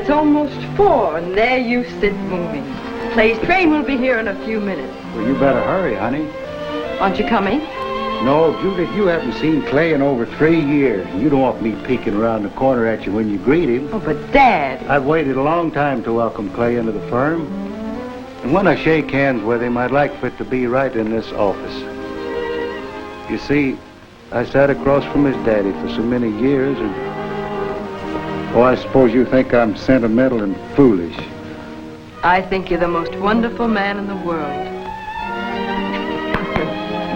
It's almost 4, and there you sit moving. Clay's train will be here in a few minutes. Well, you better hurry, honey. Aren't you coming? No, Judith, you haven't seen Clay in over 3 years. You don't want me peeking around the corner at you when you greet him. Oh, but Dad... I've waited a long time to welcome Clay into the firm. And when I shake hands with him, I'd like for it to be right in this office. You see, I sat across from his daddy for so many years, and... oh, I suppose you think I'm sentimental and foolish. I think you're the most wonderful man in the world.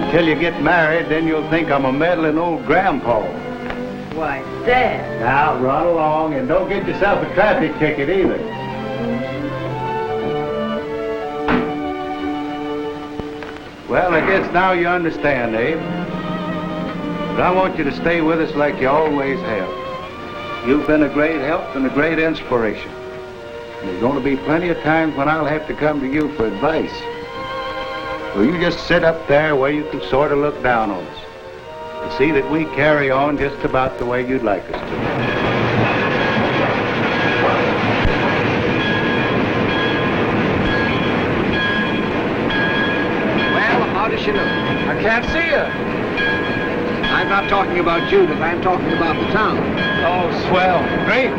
Until you get married, then you'll think I'm a meddling old grandpa. Why, Dad. Now, run along and don't get yourself a traffic ticket either. Well, I guess now you understand, Abe. But I want you to stay with us like you always have. You've been a great help and a great inspiration. And there's going to be plenty of times when I'll have to come to you for advice. Well, you just sit up there where you can sort of look down on us and see that we carry on just about the way you'd like us to. Well, how does she look? I can't see her. I'm not talking about Judith. I'm talking about the town. Oh, swell. Great.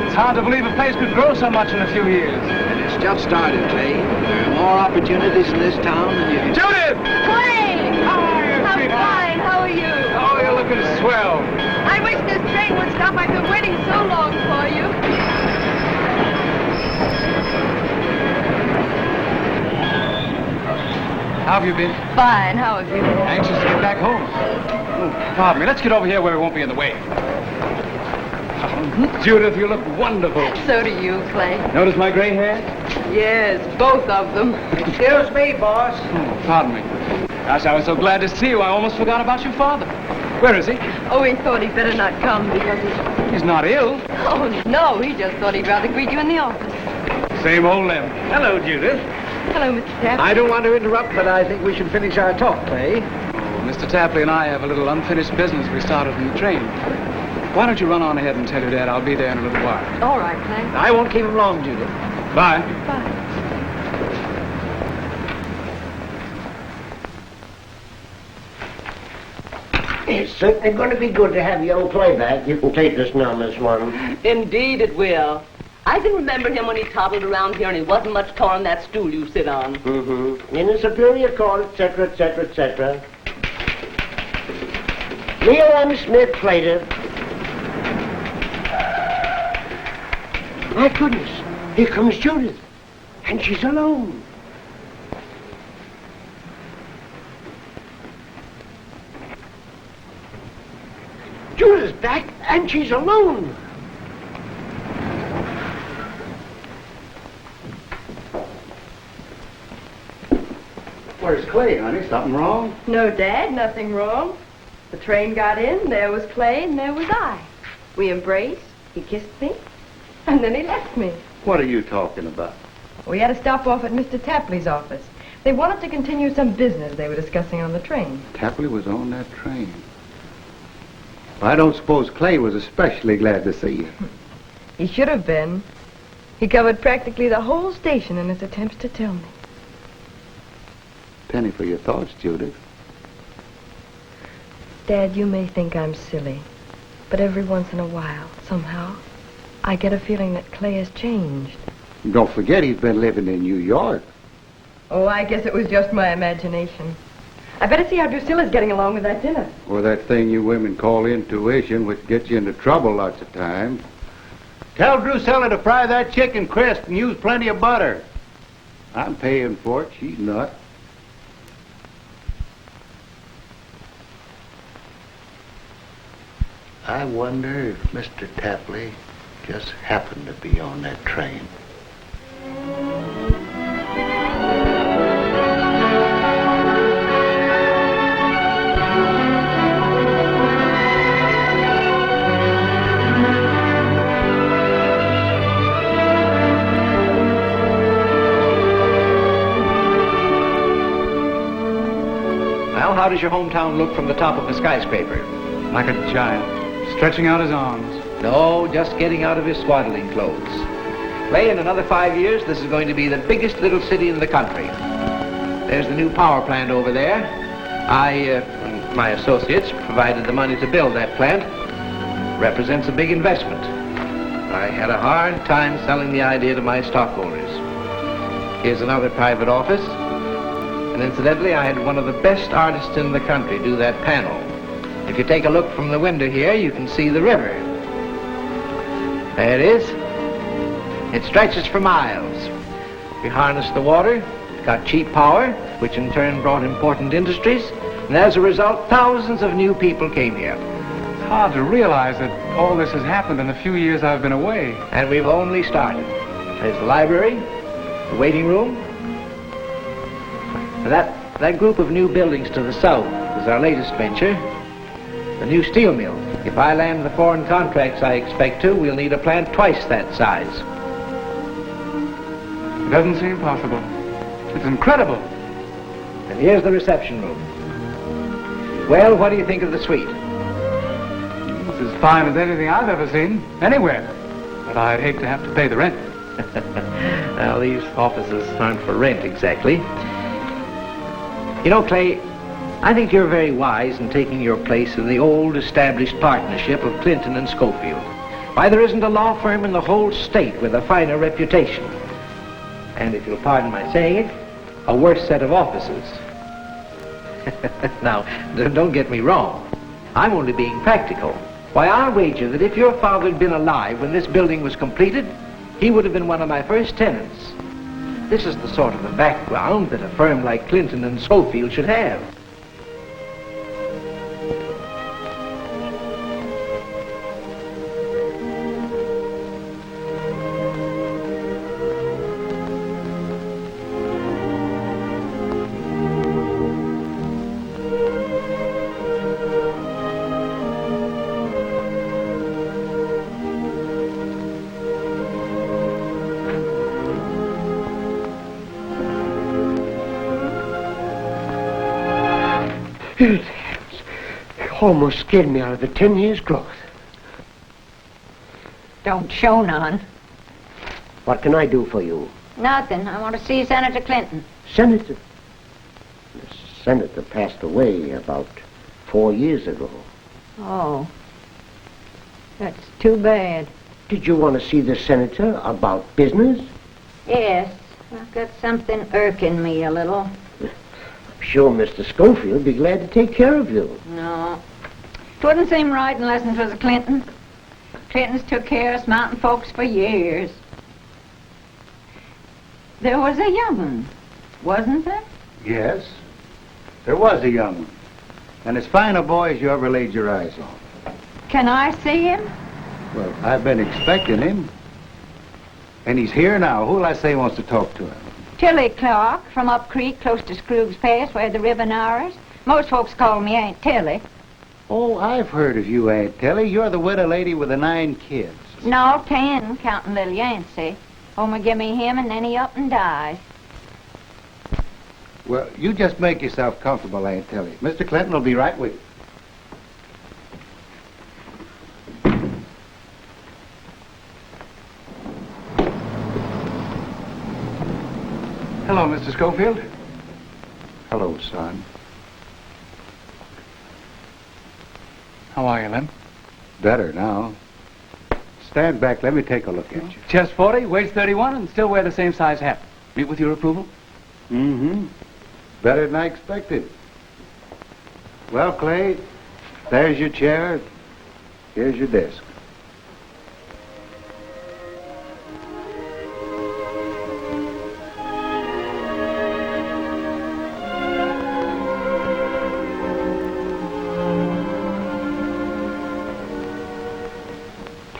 It's hard to believe a place could grow so much in a few years. And it's just started, Clay. There are more opportunities in this town than you can... Judith! Clay! How are you, I'm sweetheart? fine. How are you? Oh, you're looking swell. I wish this train would stop. I've been waiting so long for you. How have you been? Fine. How have you been? Anxious to get back home. Oh, pardon me. Let's get over here where we won't be in the way. Judith, you look wonderful. So do you, Clay. Notice my gray hair? Yes, both of them. Excuse me, boss. Oh, pardon me. Gosh, I was so glad to see you, I almost forgot about your father. Where is he? Oh, he thought he'd better not come because He's not ill. Oh, no, he just thought he'd rather greet you in the office. Same old Lem. Hello, Judith. Hello, Mr. Tapley. I don't want to interrupt, but I think we should finish our talk, Clay. Oh, Mr. Tapley and I have a little unfinished business we started in the train. Why don't you run on ahead and tell your dad I'll be there in a little while. All right, Clay. I won't keep him long, Judith. Bye. Bye. It's certainly going to be good to have young Clay back. You can take this now, Miss Warren. Indeed it will. I can remember him when he toddled around here and he wasn't much taller than that stool you sit on. Mm-hmm. In a superior court, etc., etc., etc. Neil M. Smith, plaintiff. My goodness, here comes Judith. And she's alone. Judith's back, and she's alone. Where's Clay, honey? Something wrong? No, Dad, nothing wrong. The train got in, there was Clay, and there was I. We embraced, he kissed me, and then he left me. What are you talking about? We had to stop off at Mr. Tapley's office. They wanted to continue some business they were discussing on the train. Tapley was on that train. I don't suppose Clay was especially glad to see you. He should have been. He covered practically the whole station in his attempts to tell me. Penny for your thoughts, Judith. Dad, you may think I'm silly, but every once in a while, somehow, I get a feeling that Clay has changed. Don't forget he's been living in New York. Oh, I guess it was just my imagination. I better see how Drusilla's getting along with that dinner. Or that thing you women call intuition, which gets you into trouble lots of times. Tell Drusilla to fry that chicken crisp and use plenty of butter. I'm paying for it. She's not. I wonder if Mr. Tapley just happened to be on that train. Well, how does your hometown look from the top of a skyscraper? Like a giant, stretching out his arms. No, just getting out of his swaddling clothes. Clay, in another 5 years, this is going to be the biggest little city in the country. There's the new power plant over there. My associates provided the money to build that plant. Represents a big investment. I had a hard time selling the idea to my stockholders. Here's another private office. And incidentally, I had one of the best artists in the country do that panel. If you take a look from the window here, you can see the river. There it is. It stretches for miles. We harnessed the water, got cheap power, which in turn brought important industries, and as a result, thousands of new people came here. It's hard to realize that all this has happened in the few years I've been away. And we've only started. There's the library, the waiting room. That group of new buildings to the south is our latest venture, the new steel mill. If I land the foreign contracts I expect to, we'll need a plant twice that size. It doesn't seem possible. It's incredible. And here's the reception room. Well, what do you think of the suite? It's as fine as anything I've ever seen, anywhere. But I'd hate to have to pay the rent. Well, these offices aren't for rent exactly. You know, Clay, I think you're very wise in taking your place in the old established partnership of Clinton and Schofield. Why, there isn't a law firm in the whole state with a finer reputation. And if you'll pardon my saying it, a worse set of offices. Now, don't get me wrong. I'm only being practical. Why, I'll wager that if your father had been alive when this building was completed, he would have been one of my first tenants. This is the sort of a background that a firm like Clinton and Schofield should have. It almost scared me out of the 10 years' growth. Don't show none. What can I do for you? Nothing. I want to see Senator Clinton. Senator? The senator passed away about 4 years ago. Oh. That's too bad. Did you want to see the senator about business? Yes. I've got something irking me a little. I'm sure Mr. Schofield would be glad to take care of you. No. It wouldn't seem right unless it was a Clinton. Clintons took care of us mountain folks for years. There was a young one, wasn't there? Yes, there was a young one. And as fine a boy as you ever laid your eyes on. Can I see him? Well, I've been expecting him. And he's here now. Who'll I say wants to talk to him? Tilly Clark, from up creek, close to Scrooge's Pass, where the river narrows. Most folks call me Aunt Tilly. Oh, I've heard of you, Aunt Tilly. You're the widow lady with the 9 kids. No, 10, counting little Yancey. Homer give me him, and then he up and dies. Well, you just make yourself comfortable, Aunt Tilly. Mr. Clinton will be right with you. Hello, Mr. Schofield. Hello, son. How are you, Lem? Better now. Stand back. Let me take a look at you. Chest 40, weight 31, and still wear the same size hat. Meet with your approval? Mm-hmm. Better than I expected. Well, Clay, there's your chair. Here's your desk.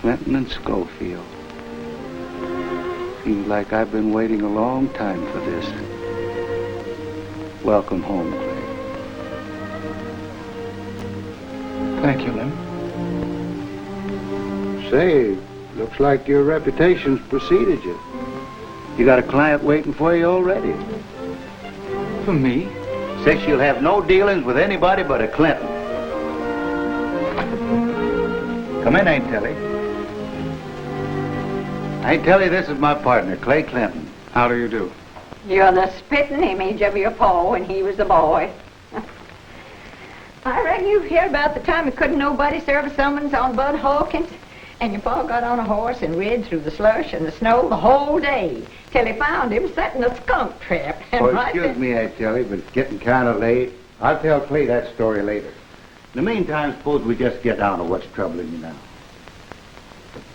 Clinton and Schofield. Seems like I've been waiting a long time for this. Welcome home, Clay. Thank you, Lem. Say, looks like your reputation's preceded you. You got a client waiting for you already. For me? Says you'll have no dealings with anybody but a Clinton. Come in, Aunt Tilly. I tell you, this is my partner, Clay Clinton. How do you do? You're the spitting image of your pa when he was a boy. I reckon you hear about the time couldn't nobody serve a summons on Bud Hawkins, and your pa got on a horse and rid through the slush and the snow the whole day till he found him setting a skunk trap. And Oh, right excuse me, I tell you, but it's getting kind of late. I'll tell Clay that story later. In the meantime, suppose we just get down to what's troubling you now.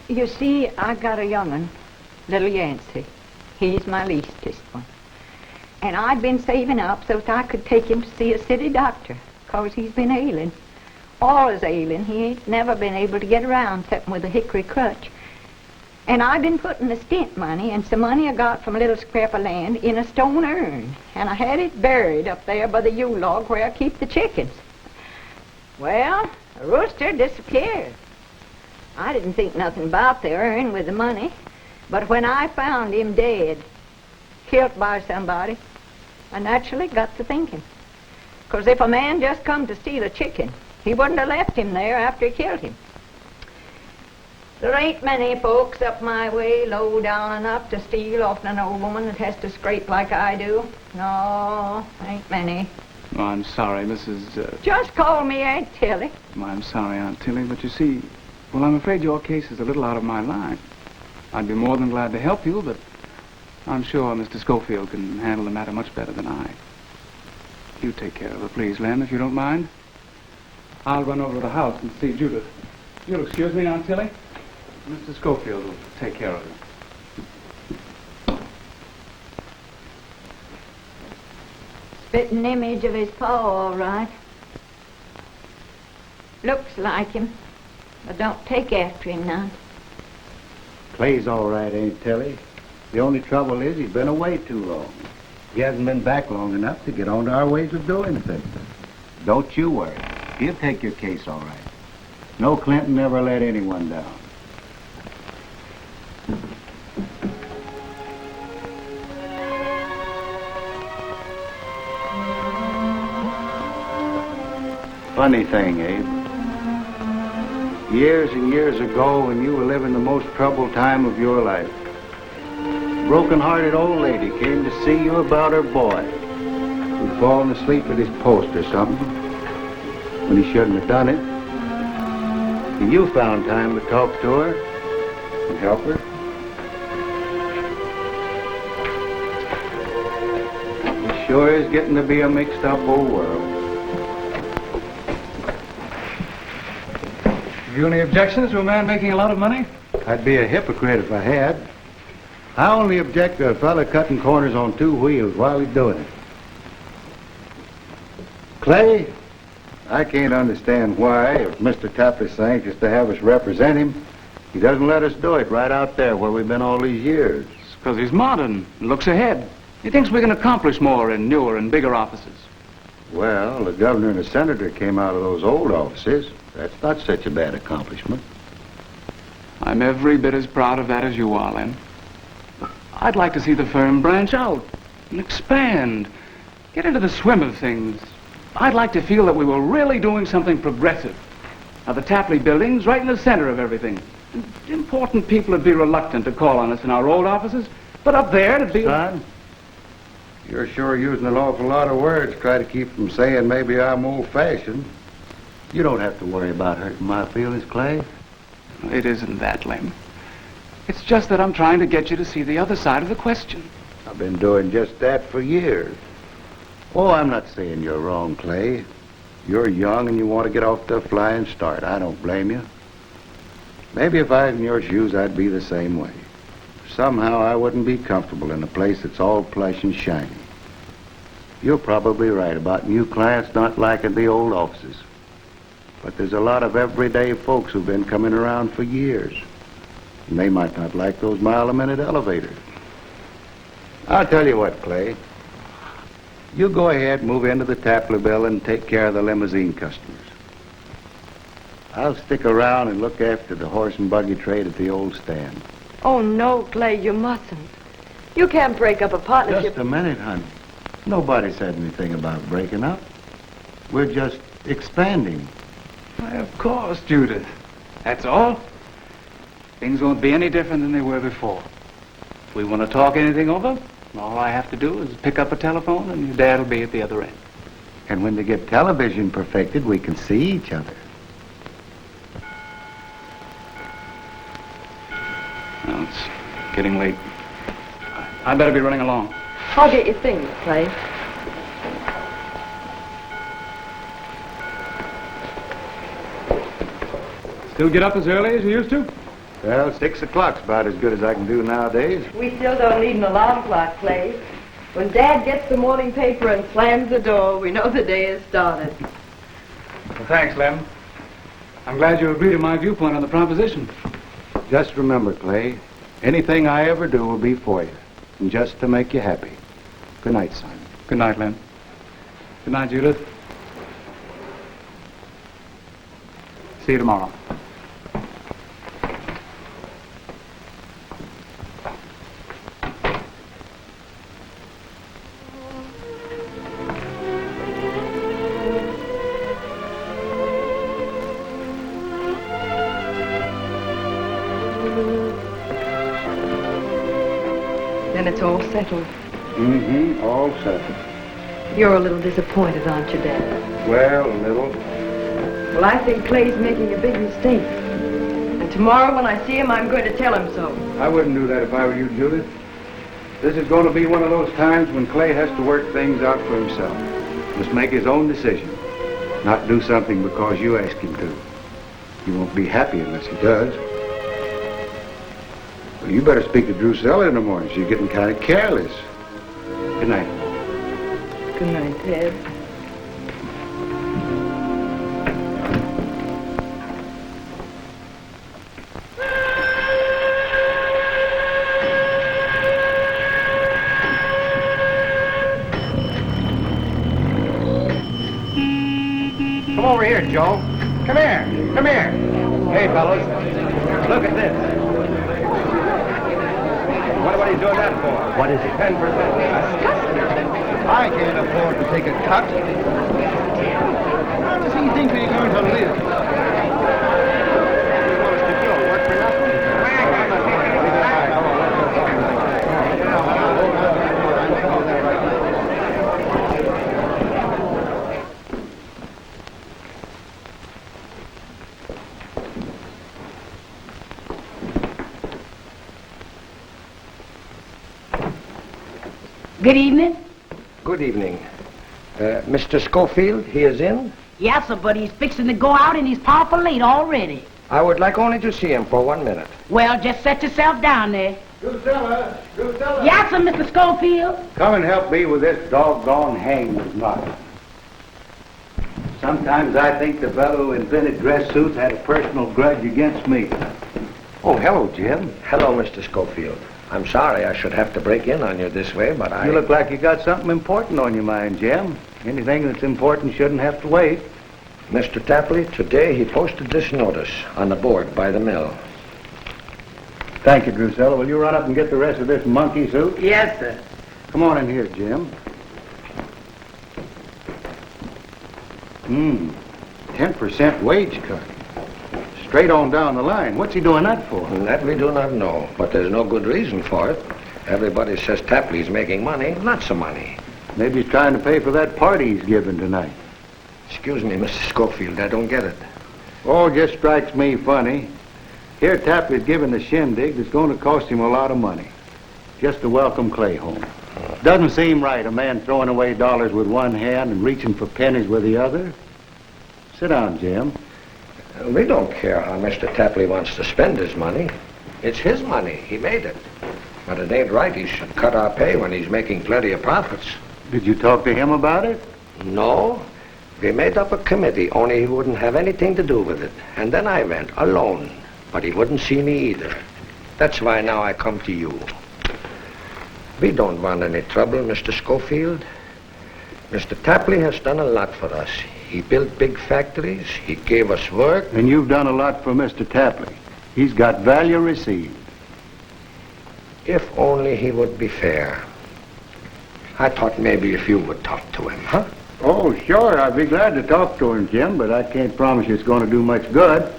You see, I got a young'un, little Yancey. He's my leastest one. And I've been saving up so that I could take him to see a city doctor, 'cause he's been ailing. Always ailing. He ain't never been able to get around except with a hickory crutch. And I've been putting the stint money and some money I got from a little scrap of land in a stone urn. And I had it buried up there by the yule log where I keep the chickens. Well, the rooster disappeared. I didn't think nothing about the urn with the money. But when I found him dead, killed by somebody, I naturally got to thinking. 'Cause if a man just come to steal a chicken, he wouldn't have left him there after he killed him. There ain't many folks up my way low down enough to steal off an old woman that has to scrape like I do. No, ain't many. Oh, I'm sorry, Mrs. Just call me Aunt Tilly. I'm sorry, Aunt Tilly, but you see, well, I'm afraid your case is a little out of my line. I'd be more than glad to help you, but I'm sure Mr. Schofield can handle the matter much better than I. You take care of her, please, Lem, if you don't mind. I'll run over to the house and see Judith. You'll excuse me, Aunt Tilly? Mr. Schofield will take care of her. Spitting image of his pa, all right. Looks like him, but don't take after him none. Clay's all right, ain't Tilly? The only trouble is he's been away too long. He hasn't been back long enough to get on to our ways of doing things. Don't you worry. He'll take your case all right. No Clinton never let anyone down. Funny thing, Abe. Years and years ago, when you were living the most troubled time of your life, a broken-hearted old lady came to see you about her boy who'd fallen asleep at his post or something when he shouldn't have done it. And you found time to talk to her and help her. It sure is getting to be a mixed-up old world. Have you any objections to a man making a lot of money? I'd be a hypocrite if I had. I only object to a fella cutting corners on two wheels while he's doing it. Clay, I can't understand why, if Mr. Tapley's so anxious to have us represent him, he doesn't let us do it right out there where we've been all these years. It's because he's modern and looks ahead. He thinks we can accomplish more in newer and bigger offices. Well, the governor and the senator came out of those old offices. That's not such a bad accomplishment. I'm every bit as proud of that as you are, Len. I'd like to see the firm branch out and expand, get into the swim of things. I'd like to feel that we were really doing something progressive. Now, the Tapley building's right in the center of everything. Important people would be reluctant to call on us in our old offices, but up there it'd be... Son, you're sure using an awful lot of words to try to keep from saying maybe I'm old-fashioned. You don't have to worry about hurting my feelings, Clay. It isn't that, Lem. It's just that I'm trying to get you to see the other side of the question. I've been doing just that for years. Oh, I'm not saying you're wrong, Clay. You're young and you want to get off to a flying start. I don't blame you. Maybe if I was in your shoes, I'd be the same way. Somehow I wouldn't be comfortable in a place that's all plush and shiny. You're probably right about new clients not liking the old offices. But there's a lot of everyday folks who've been coming around for years. And they might not like those mile-a-minute elevators. I'll tell you what, Clay. You go ahead and move into the Tapley building and take care of the limousine customers. I'll stick around and look after the horse and buggy trade at the old stand. Oh, no, Clay, you mustn't. You can't break up a partnership. Just a minute, honey. Nobody said anything about breaking up. We're just expanding. Why, of course, Judith. That's all. Things won't be any different than they were before. If we want to talk anything over, all I have to do is pick up a telephone and your dad will be at the other end. And when they get television perfected, we can see each other. Well, it's getting late. I better be running along. I'll get your things, Clay. Still get up as early as you used to? Well, 6 o'clock's about as good as I can do nowadays. We still don't need an alarm clock, Clay. When Dad gets the morning paper and slams the door, we know the day has started. Well, thanks, Lem. I'm glad you agree to my viewpoint on the proposition. Just remember, Clay, anything I ever do will be for you, and just to make you happy. Good night, son. Good night, Lem. Good night, Judith. See you tomorrow. Then it's all settled. Mm-hmm, all settled. You're a little disappointed, aren't you, Dad? Well, a little. Well, I think Clay's making a big mistake. And tomorrow when I see him, I'm going to tell him so. I wouldn't do that if I were you, Judith. This is going to be one of those times when Clay has to work things out for himself. Must make his own decision. Not do something because you ask him to. He won't be happy unless he does. Well, you better speak to Drusilla in the morning. She's getting kind of careless. Good night. Good night, Ted. Come over here, Joe. Come here. Come here. Hey, fellas. Look at this. What are you doing that for? What is it? 10%. I can't afford to take a cut. How does he think we're going to live? He wants to go. Work for nothing. Good evening. Good evening. Mr. Schofield, he is in? Yes, sir, but he's fixing to go out and he's powerful late already. I would like only to see him for 1 minute. Well, just set yourself down there. Drusilla! Drusilla! Yes, sir, Mr. Schofield. Come and help me with this doggone hangman's knot. Sometimes I think the fellow who invented dress suits had a personal grudge against me. Oh, hello, Jim. Hello, Mr. Schofield. I'm sorry I should have to break in on you this way, but You look like you got something important on your mind, Jim. Anything that's important shouldn't have to wait. Mr. Tapley, today he posted this notice on the board by the mill. Thank you, Drusilla. Will you run up and get the rest of this monkey suit? Yes, sir. Come on in here, Jim. 10% wage cut. Straight on down the line. What's he doing that for? That we do not know, but there's no good reason for it. Everybody says Tapley's making money, lots of money. Maybe he's trying to pay for that party he's giving tonight. Excuse me, Mr. Schofield, I don't get it. Oh, it just strikes me funny. Here Tapley's giving a shindig that's going to cost him a lot of money. Just to welcome Clay home. Doesn't seem right, a man throwing away dollars with one hand and reaching for pennies with the other. Sit down, Jim. We don't care how Mr. Tapley wants to spend his money. It's his money. He made it. But it ain't right he should cut our pay when he's making plenty of profits. Did you talk to him about it? No. We made up a committee, only he wouldn't have anything to do with it. And then I went, alone. But he wouldn't see me either. That's why now I come to you. We don't want any trouble, Mr. Schofield. Mr. Tapley has done a lot for us. He built big factories. He gave us work. And you've done a lot for Mr. Tapley. He's got value received. If only he would be fair. I thought maybe if you would talk to him, huh? Oh, sure. I'd be glad to talk to him, Jim, but I can't promise you it's going to do much good.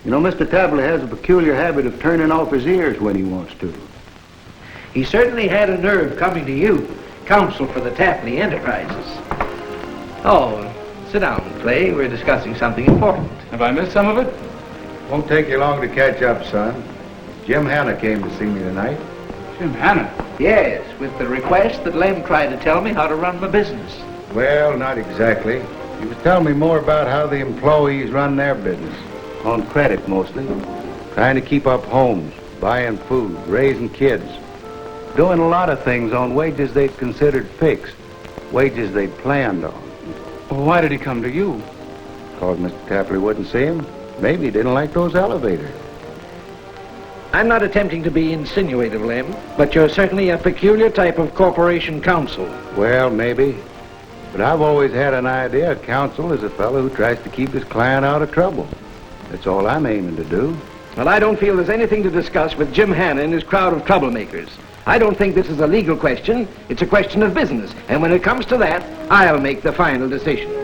You know, Mr. Tapley has a peculiar habit of turning off his ears when he wants to. He certainly had a nerve coming to you, counsel for the Tapley Enterprises. Oh, sit down, Clay. We're discussing something important. Have I missed some of it? Won't take you long to catch up, son. Jim Hanna came to see me tonight. Jim Hanna? Yes, with the request that Lem tried to tell me how to run my business. Well, not exactly. He was telling me more about how the employees run their business. On credit, mostly. Trying to keep up homes, buying food, raising kids. Doing a lot of things on wages they'd considered fixed. Wages they'd planned on. Well, why did he come to you? Because Mr. Tapley wouldn't see him. Maybe he didn't like those elevators. I'm not attempting to be insinuative, Lem, but you're certainly a peculiar type of corporation counsel. Well, maybe. But I've always had an idea counsel is a fellow who tries to keep his client out of trouble. That's all I'm aiming to do. Well, I don't feel there's anything to discuss with Jim Hanna and his crowd of troublemakers. I don't think this is a legal question. It's a question of business. And when it comes to that, I'll make the final decision.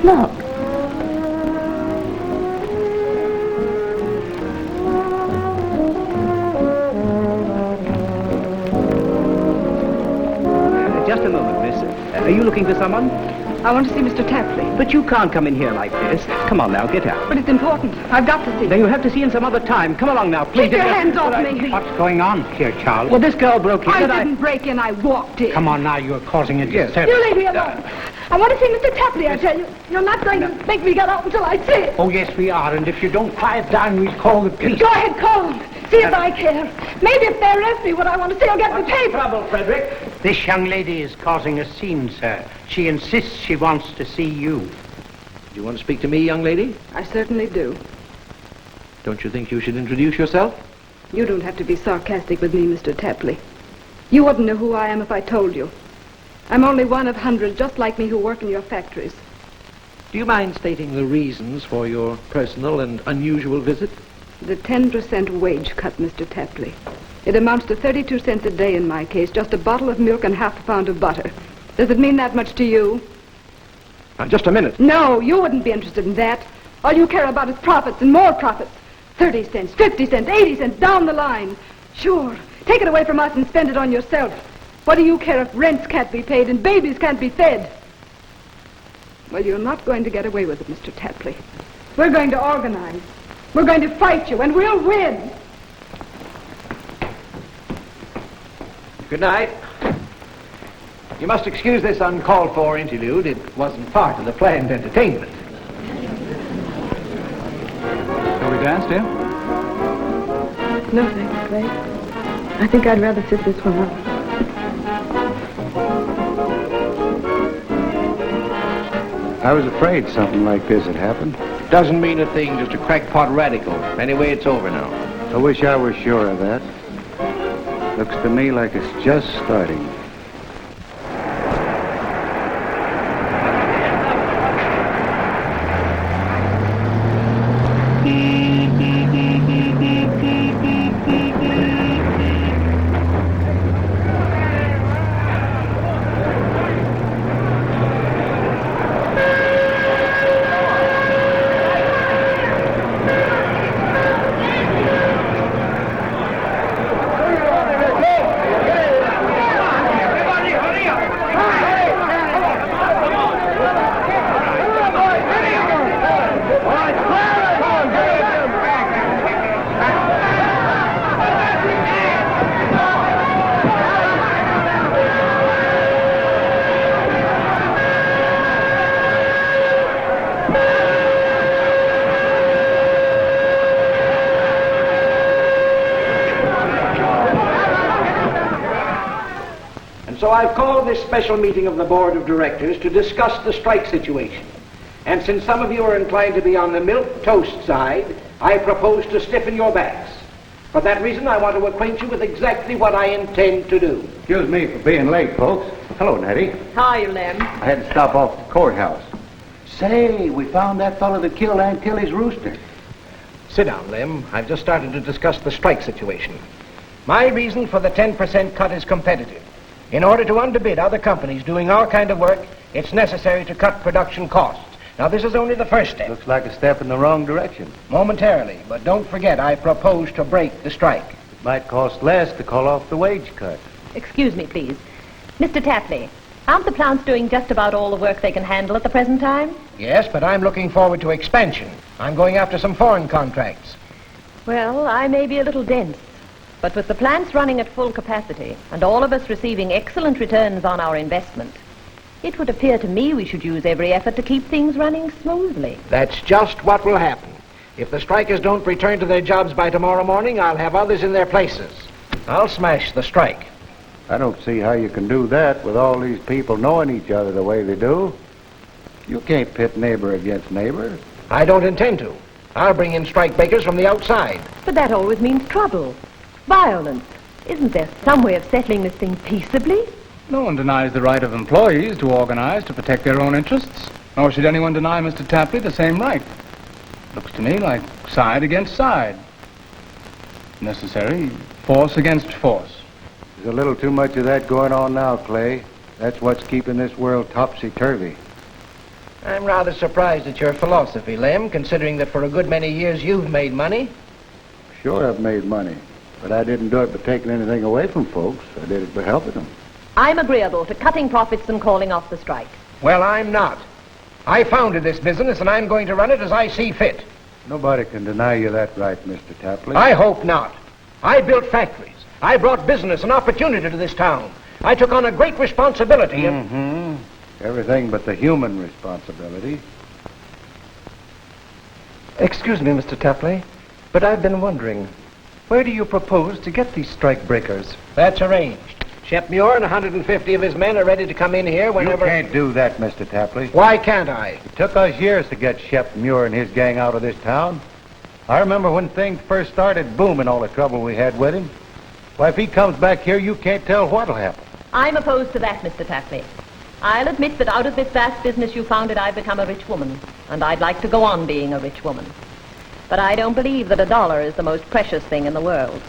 Look. Just a moment, miss. Are you looking for someone? I want to see Mr. Tapley. But you can't come in here like this. Come on now, get out. But it's important. I've got to see Then you'll have to see him some other time. Come along now, please. Keep your hands off me. What's going on here, Charles? Well, this girl broke in. I didn't break in. I walked in. Come on now, you're causing a disturbance. You leave me alone. I want to see Mr. Tapley, I tell you. You're not going to make me get out until I see it. Oh, yes, we are. And if you don't quiet down, we'll call the police. Go ahead, call him. See if I care. Maybe if they arrest me, what I want to see, I'll get me paid. Trouble, Frederick. This young lady is causing a scene, sir. She insists she wants to see you. Do you want to speak to me, young lady? I certainly do. Don't you think you should introduce yourself? You don't have to be sarcastic with me, Mr. Tapley. You wouldn't know who I am if I told you. I'm only one of hundreds just like me who work in your factories. Do you mind stating the reasons for your personal and unusual visit? The 10% wage cut, Mr. Tapley. It amounts to 32 cents a day in my case, just a bottle of milk and half a pound of butter. Does it mean that much to you? Just a minute. No, you wouldn't be interested in that. All you care about is profits and more profits. 30 cents, 50 cents, 80 cents, down the line. Sure, take it away from us and spend it on yourself. What do you care if rents can't be paid and babies can't be fed? Well, you're not going to get away with it, Mr. Tapley. We're going to organize. We're going to fight you, and we'll win. Good night. You must excuse this uncalled for interlude. It wasn't part of the planned entertainment. Shall we dance, dear? No, thanks, Clay. I think I'd rather sit this one out. I was afraid something like this had happened. Doesn't mean a thing, just a crackpot radical. Anyway, it's over now. I wish I were sure of that. Looks to me like it's just starting. So I've called this special meeting of the Board of Directors to discuss the strike situation. And since some of you are inclined to be on the milk toast side, I propose to stiffen your backs. For that reason, I want to acquaint you with exactly what I intend to do. Excuse me for being late, folks. Hello, Nettie. Hi, Lem. I had to stop off at the courthouse. Say, we found that fellow that killed Aunt Tilly's rooster. Sit down, Lem. I've just started to discuss the strike situation. My reason for the 10% cut is competitive. In order to underbid other companies doing our kind of work, it's necessary to cut production costs. Now, this is only the first step. Looks like a step in the wrong direction. Momentarily, but don't forget, I propose to break the strike. It might cost less to call off the wage cut. Excuse me, please. Mr. Tapley, aren't the plants doing just about all the work they can handle at the present time? Yes, but I'm looking forward to expansion. I'm going after some foreign contracts. Well, I may be a little dense, but with the plants running at full capacity and all of us receiving excellent returns on our investment, it would appear to me we should use every effort to keep things running smoothly. That's just what will happen. If the strikers don't return to their jobs by tomorrow morning, I'll have others in their places. I'll smash the strike. I don't see how you can do that with all these people knowing each other the way they do. You can't pit neighbor against neighbor. I don't intend to. I'll bring in strike breakers from the outside. But that always means trouble, violence. Isn't there some way of settling this thing peaceably? No one denies the right of employees to organize to protect their own interests, nor should anyone deny Mr. Tapley the same right. Looks to me like side against side. Necessary, force against force. There's a little too much of that going on now, Clay. That's what's keeping this world topsy-turvy. I'm rather surprised at your philosophy, Lem, considering that for a good many years you've made money. Sure, I've made money, but I didn't do it by taking anything away from folks. I did it by helping them. I'm agreeable to cutting profits and calling off the strike. Well, I'm not. I founded this business, and I'm going to run it as I see fit. Nobody can deny you that right, Mr. Tapley. I hope not. I built factories. I brought business and opportunity to this town. I took on a great responsibility. Everything but the human responsibility. Excuse me, Mr. Tapley, but I've been wondering, where do you propose to get these strike breakers? That's arranged. Shep Muir and 150 of his men are ready to come in here whenever... You can't do that, Mr. Tapley. Why can't I? It took us years to get Shep Muir and his gang out of this town. I remember when things first started booming, all the trouble we had with him. Why, if he comes back here, you can't tell what'll happen. I'm opposed to that, Mr. Tapley. I'll admit that out of this vast business you founded, I've become a rich woman, and I'd like to go on being a rich woman. But I don't believe that a dollar is the most precious thing in the world.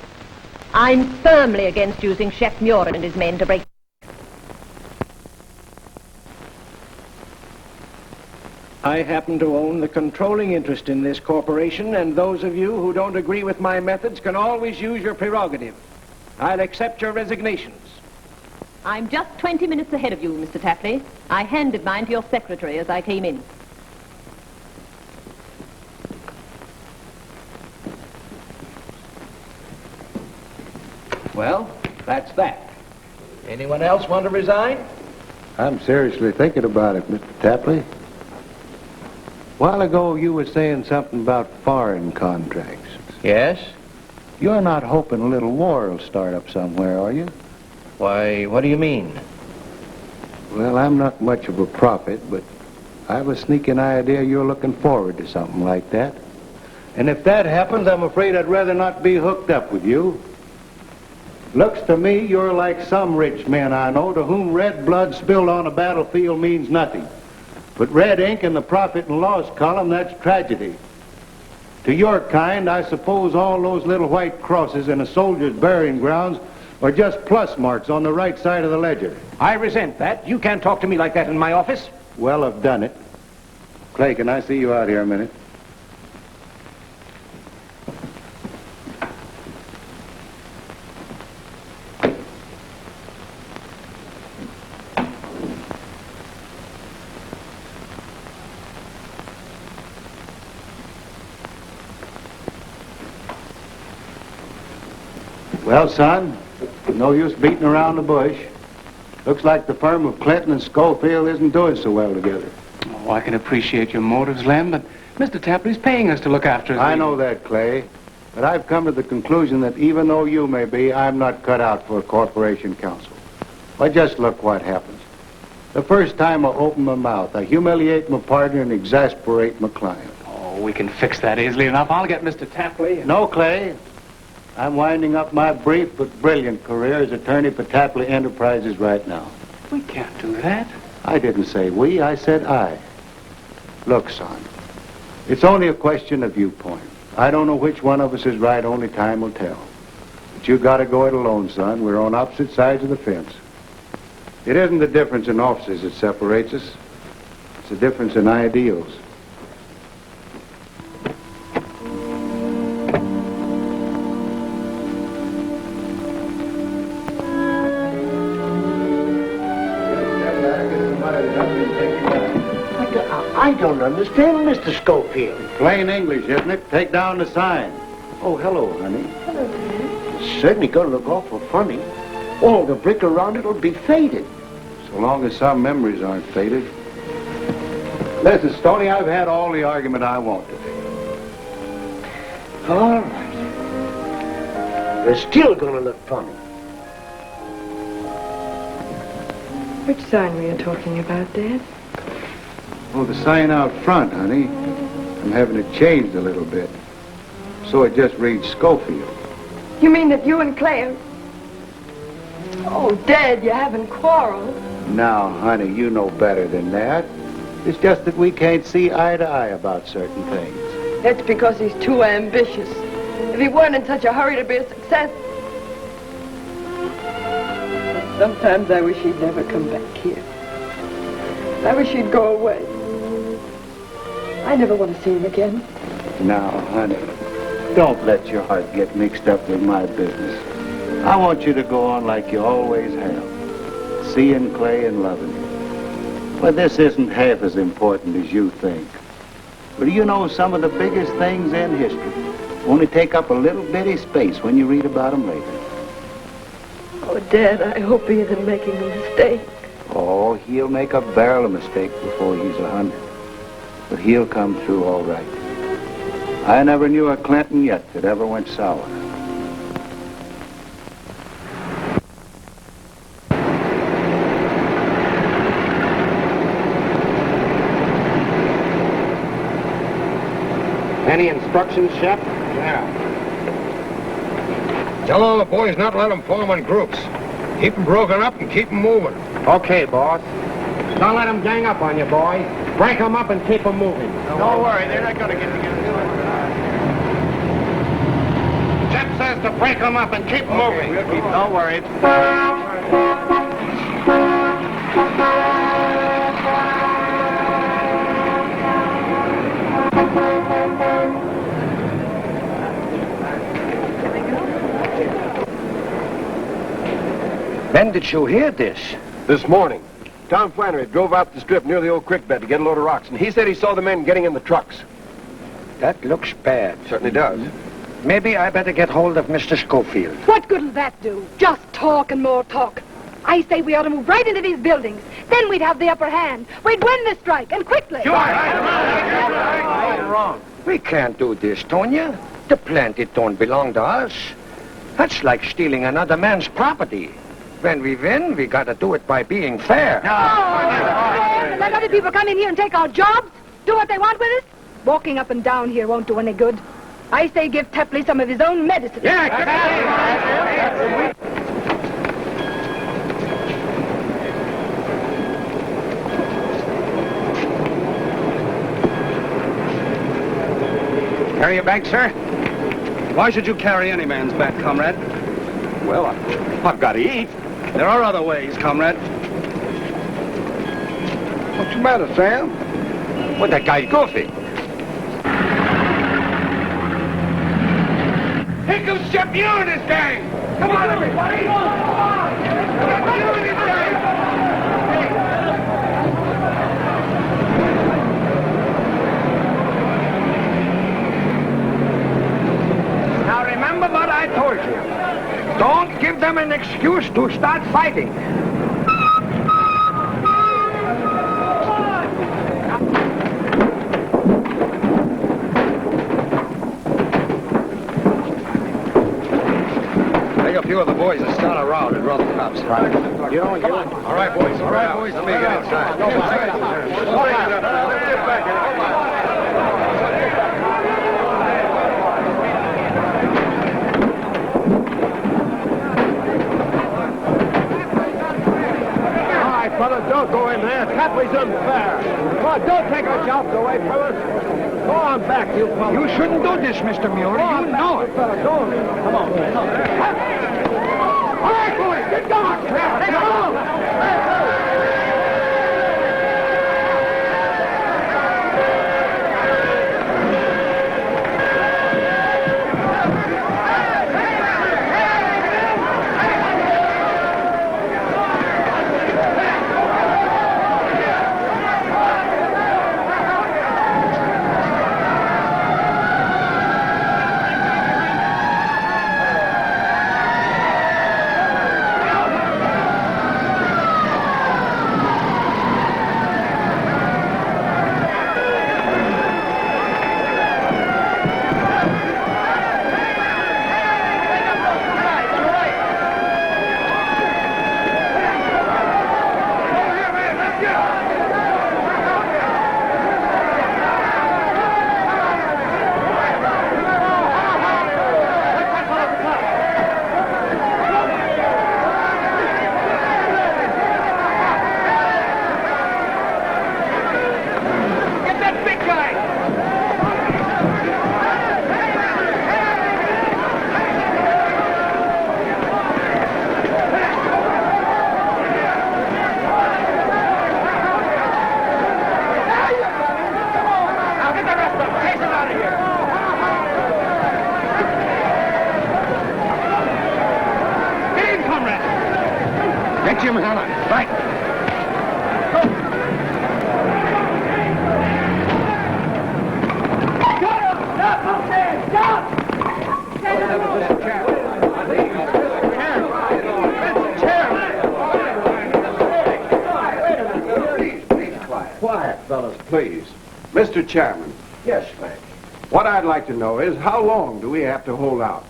I'm firmly against using Shep Muir and his men to break... I happen to own the controlling interest in this corporation, and those of you who don't agree with my methods can always use your prerogative. I'll accept your resignations. I'm just 20 minutes ahead of you, Mr. Tapley. I handed mine to your secretary as I came in. Well, that's that. Anyone else want to resign? I'm seriously thinking about it, Mr. Tapley. A while ago, you were saying something about foreign contracts. Yes? You're not hoping a little war will start up somewhere, are you? Why, what do you mean? Well, I'm not much of a prophet, but I have a sneaking idea you're looking forward to something like that. And if that happens, I'm afraid I'd rather not be hooked up with you. Looks to me you're like some rich men I know to whom red blood spilled on a battlefield means nothing. But red ink in the profit and loss column, that's tragedy. To your kind, I suppose all those little white crosses in a soldier's burying grounds are just plus marks on the right side of the ledger. I resent that. You can't talk to me like that in my office. Well, I've done it. Clay, can I see you out here a minute? Well, son, no use beating around the bush. Looks like the firm of Clinton and Schofield isn't doing so well together. Oh, I can appreciate your motives, Lem, but Mr. Tapley's paying us to look after his... I know that, Clay. But I've come to the conclusion that even though you may be, I'm not cut out for a corporation council. Why, just look what happens. The first time I open my mouth, I humiliate my partner and exasperate my client. Oh, we can fix that easily enough. I'll get Mr. Tapley. No, Clay. I'm winding up my brief but brilliant career as attorney for Tapley Enterprises right now. We can't do that. I didn't say we, I said I. Look, son, it's only a question of viewpoint. I don't know which one of us is right, only time will tell. But you gotta go it alone, son. We're on opposite sides of the fence. It isn't the difference in offices that separates us. It's the difference in ideals. I don't understand, Mr. Schofield. Plain English, isn't it? Take down the sign. Oh, hello, honey. Hello, Dad. It's certainly going to look awful funny. All the brick around it will be faded. So long as some memories aren't faded. Listen, Stoney, I've had all the argument I wanted. All right. They're still going to look funny. Which sign were you talking about, Dad? Oh, the sign out front, honey. I'm having it changed a little bit. So it just reads Schofield. You mean that you and Claire... Oh, Dad, you haven't quarreled. Now, honey, you know better than that. It's just that we can't see eye to eye about certain things. That's because he's too ambitious. If he weren't in such a hurry to be a success... Sometimes I wish he'd never come back here. I wish he'd go away. I never want to see him again. Now, honey, don't let your heart get mixed up with my business. I want you to go on like you always have, seeing Clay and loving him. But this isn't half as important as you think. But do you know some of the biggest things in history only take up a little bitty space when you read about them later? Oh, Dad, I hope he isn't making a mistake. Oh, he'll make a barrel of mistake before he's 100. But he'll come through all right. I never knew a Clinton yet that ever went sour. Any instructions, Shep? Yeah. Tell all the boys not to let them form in groups. Keep them broken up and keep them moving. Okay, boss. Don't let them gang up on you, boy. Break them up and keep them moving. Don't worry, they're not going to get together. Shep says to break them up and keep them moving. Don't worry. When did you hear this? This morning, Tom Flannery drove out the strip near the old creek bed to get a load of rocks, and he said he saw the men getting in the trucks. That looks bad. Certainly does. Maybe I better get hold of Mr. Schofield. What good will that do? Just talk and more talk. I say we ought to move right into these buildings. Then we'd have the upper hand. We'd win the strike, and quickly. Wrong. We can't do this, Tonya. The plant, it don't belong to us. That's like stealing another man's property. When we win, we gotta do it by being fair. Let other people come in here and take our jobs? Do what they want with us? Walking up and down here won't do any good. I say give Tapley some of his own medicine. Carry your bag, sir? Why should you carry any man's bag, comrade? Well, I've got to eat. There are other ways, comrade. What's the matter, Sam? Well, that guy's goofy. Here comes Shep, you and his gang! Come on, everybody! Come on! You and his gang! Now remember what I told you. Don't give them an excuse to start fighting. Take a few of the boys and start a row to draw the cops. Right. You know, come on. All right, boys. All right, boys. Let me get outside. go in there. Tapley's unfair. Come on, don't take our jobs away from us. Go on back, you fellas. You shouldn't do this, Mr. Muir. You know it. Go on. Come on. All right, boys, get going. Come on. Please. Mr. Chairman. Yes, Frank. What I'd like to know is how long do we have to hold out?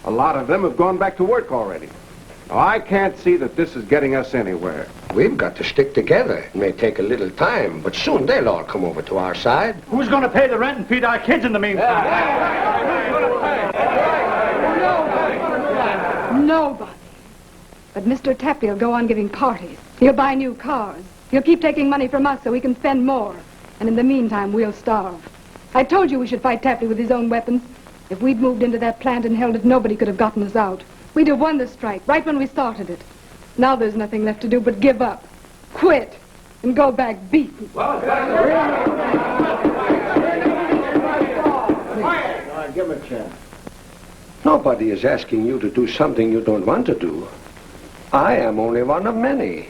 A lot of them have gone back to work already. Now, I can't see that this is getting us anywhere. We've got to stick together. It may take a little time, but soon they'll all come over to our side. Who's going to pay the rent and feed our kids in the meantime? Nobody. But Mr. Tapley will go on giving parties. He'll buy new cars. He'll keep taking money from us so we can spend more. And in the meantime, we'll starve. I told you we should fight Tapley with his own weapons. If we'd moved into that plant and held it, nobody could have gotten us out. We'd have won the strike right when we started it. Now there's nothing left to do but give up, quit, and go back beaten. Give him a chance. Nobody is asking you to do something you don't want to do. I am only one of many.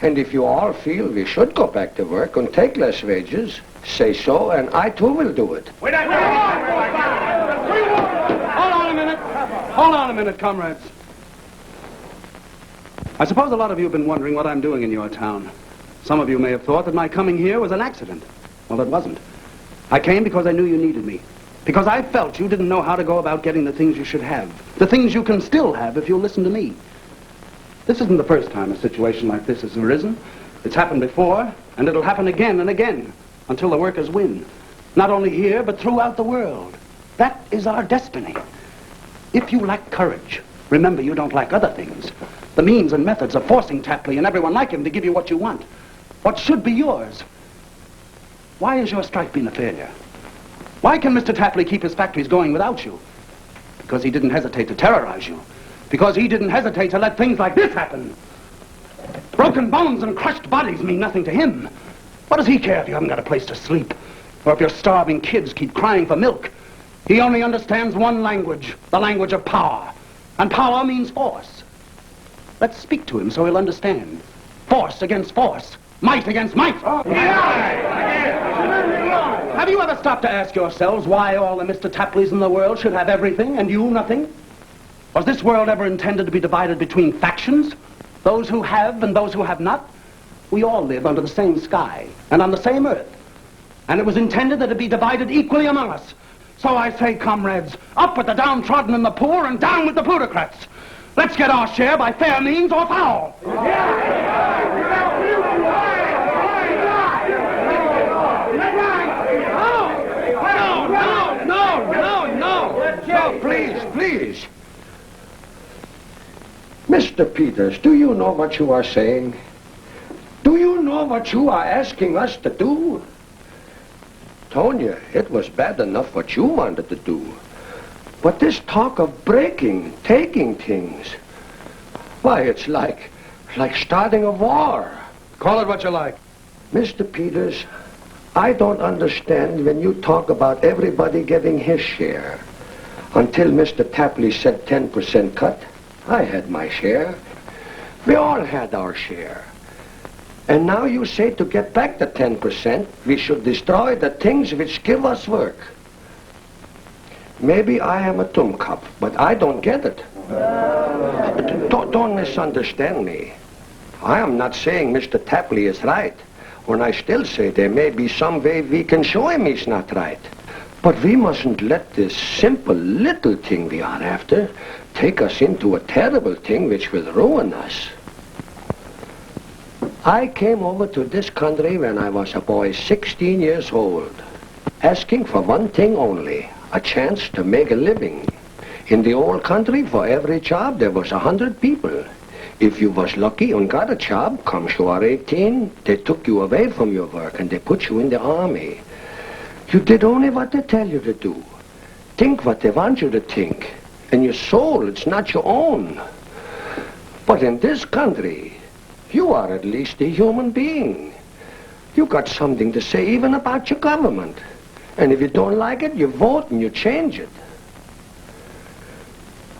And if you all feel we should go back to work and take less wages, say so, and I too will do it. Hold on a minute, comrades. I suppose a lot of you have been wondering what I'm doing in your town. Some of you may have thought that my coming here was an accident. Well, it wasn't. I came because I knew you needed me. Because I felt you didn't know how to go about getting the things you should have. The things you can still have if you'll listen to me. This isn't the first time a situation like this has arisen. It's happened before, and it'll happen again and again until the workers win. Not only here, but throughout the world. That is our destiny. If you lack courage, remember you don't lack other things. The means and methods of forcing Tapley and everyone like him to give you what you want. What should be yours. Why has your strike been a failure? Why can Mr. Tapley keep his factories going without you? Because he didn't hesitate to terrorize you. Because he didn't hesitate to let things like this happen. Broken bones and crushed bodies mean nothing to him. What does he care if you haven't got a place to sleep? Or if your starving kids keep crying for milk? He only understands one language, the language of power. And power means force. Let's speak to him so he'll understand. Force against force. Might against might. Have you ever stopped to ask yourselves why all the Mr. Tapleys in the world should have everything and you nothing? Was this world ever intended to be divided between factions? Those who have and those who have not? We all live under the same sky and on the same earth. And it was intended that it be divided equally among us. So I say, comrades, up with the downtrodden and the poor and down with the plutocrats. Let's get our share by fair means or foul. No, please. Mr. Peters, do you know what you are saying? Do you know what you are asking us to do? Tonya, it was bad enough what you wanted to do. But this talk of breaking, taking things, why, it's like starting a war. Call it what you like. Mr. Peters, I don't understand when you talk about everybody getting his share. Until Mr. Tapley said 10% cut, I had my share. We all had our share. And now you say to get back the 10%, we should destroy the things which give us work. Maybe I am a tumkop, but I don't get it. Don't misunderstand me. I am not saying Mr. Tapley is right, when I still say there may be some way we can show him he's not right. But we mustn't let this simple little thing we are after take us into a terrible thing which will ruin us. I came over to this country when I was a boy 16 years old, asking for one thing only, a chance to make a living. In the old country, for every job, there was 100 people. If you was lucky and got a job, come you are 18, they took you away from your work and they put you in the army. You did only what they tell you to do. Think what they want you to think. And your soul, it's not your own. But in this country, you are at least a human being. You got something to say even about your government. And if you don't like it, you vote and you change it.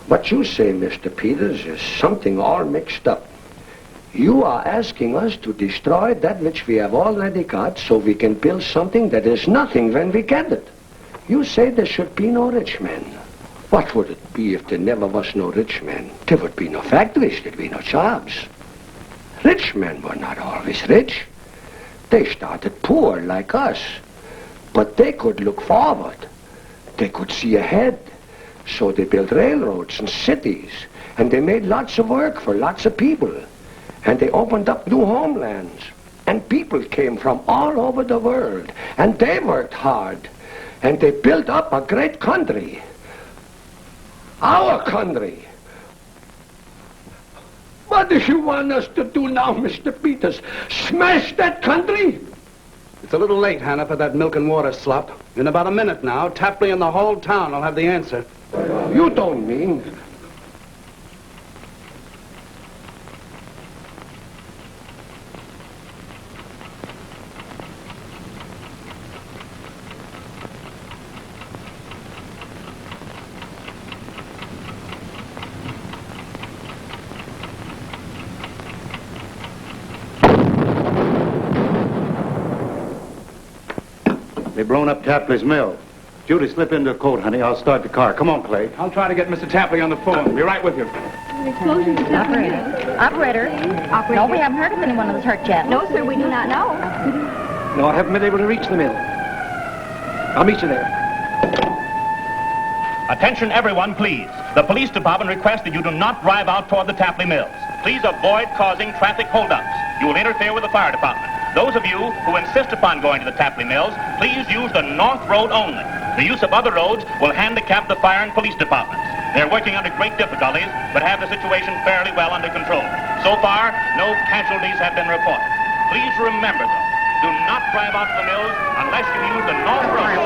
What you say, Mr. Peters, is something all mixed up. You are asking us to destroy that which we have already got so we can build something that is nothing when we get it. You say there should be no rich men. What would it be if there never was no rich men? There would be no factories, there'd be no jobs. Rich men were not always rich. They started poor like us. But they could look forward. They could see ahead. So they built railroads and cities. And they made lots of work for lots of people. And they opened up new homelands. And people came from all over the world. And they worked hard. And they built up a great country. Our country. What do you want us to do now, Mr. Peters? Smash that country? It's a little late, Hannah, for that milk and water slop. In about a minute now, Tapley and the whole town will have the answer. You don't mean... They've blown up Tapley's mill. Judy, slip into a coat, honey. I'll start the car. Come on, Clay. I'll try to get Mr. Tapley on the phone. Be right with you. Operator. No, we haven't heard of anyone who's hurt yet. No, sir, we do not know. No, I haven't been able to reach the mill. I'll meet you there. Attention everyone, please. The police department requests that you do not drive out toward the Tapley mills. Please avoid causing traffic holdups. You will interfere with the fire department. Those of you who insist upon going to the Tapley mills, please use the north road only. The use of other roads will handicap the fire and police departments. They're working under great difficulties, but have the situation fairly well under control. So far, no casualties have been reported. Please remember, though, do not drive out to the mills unless you use the north road.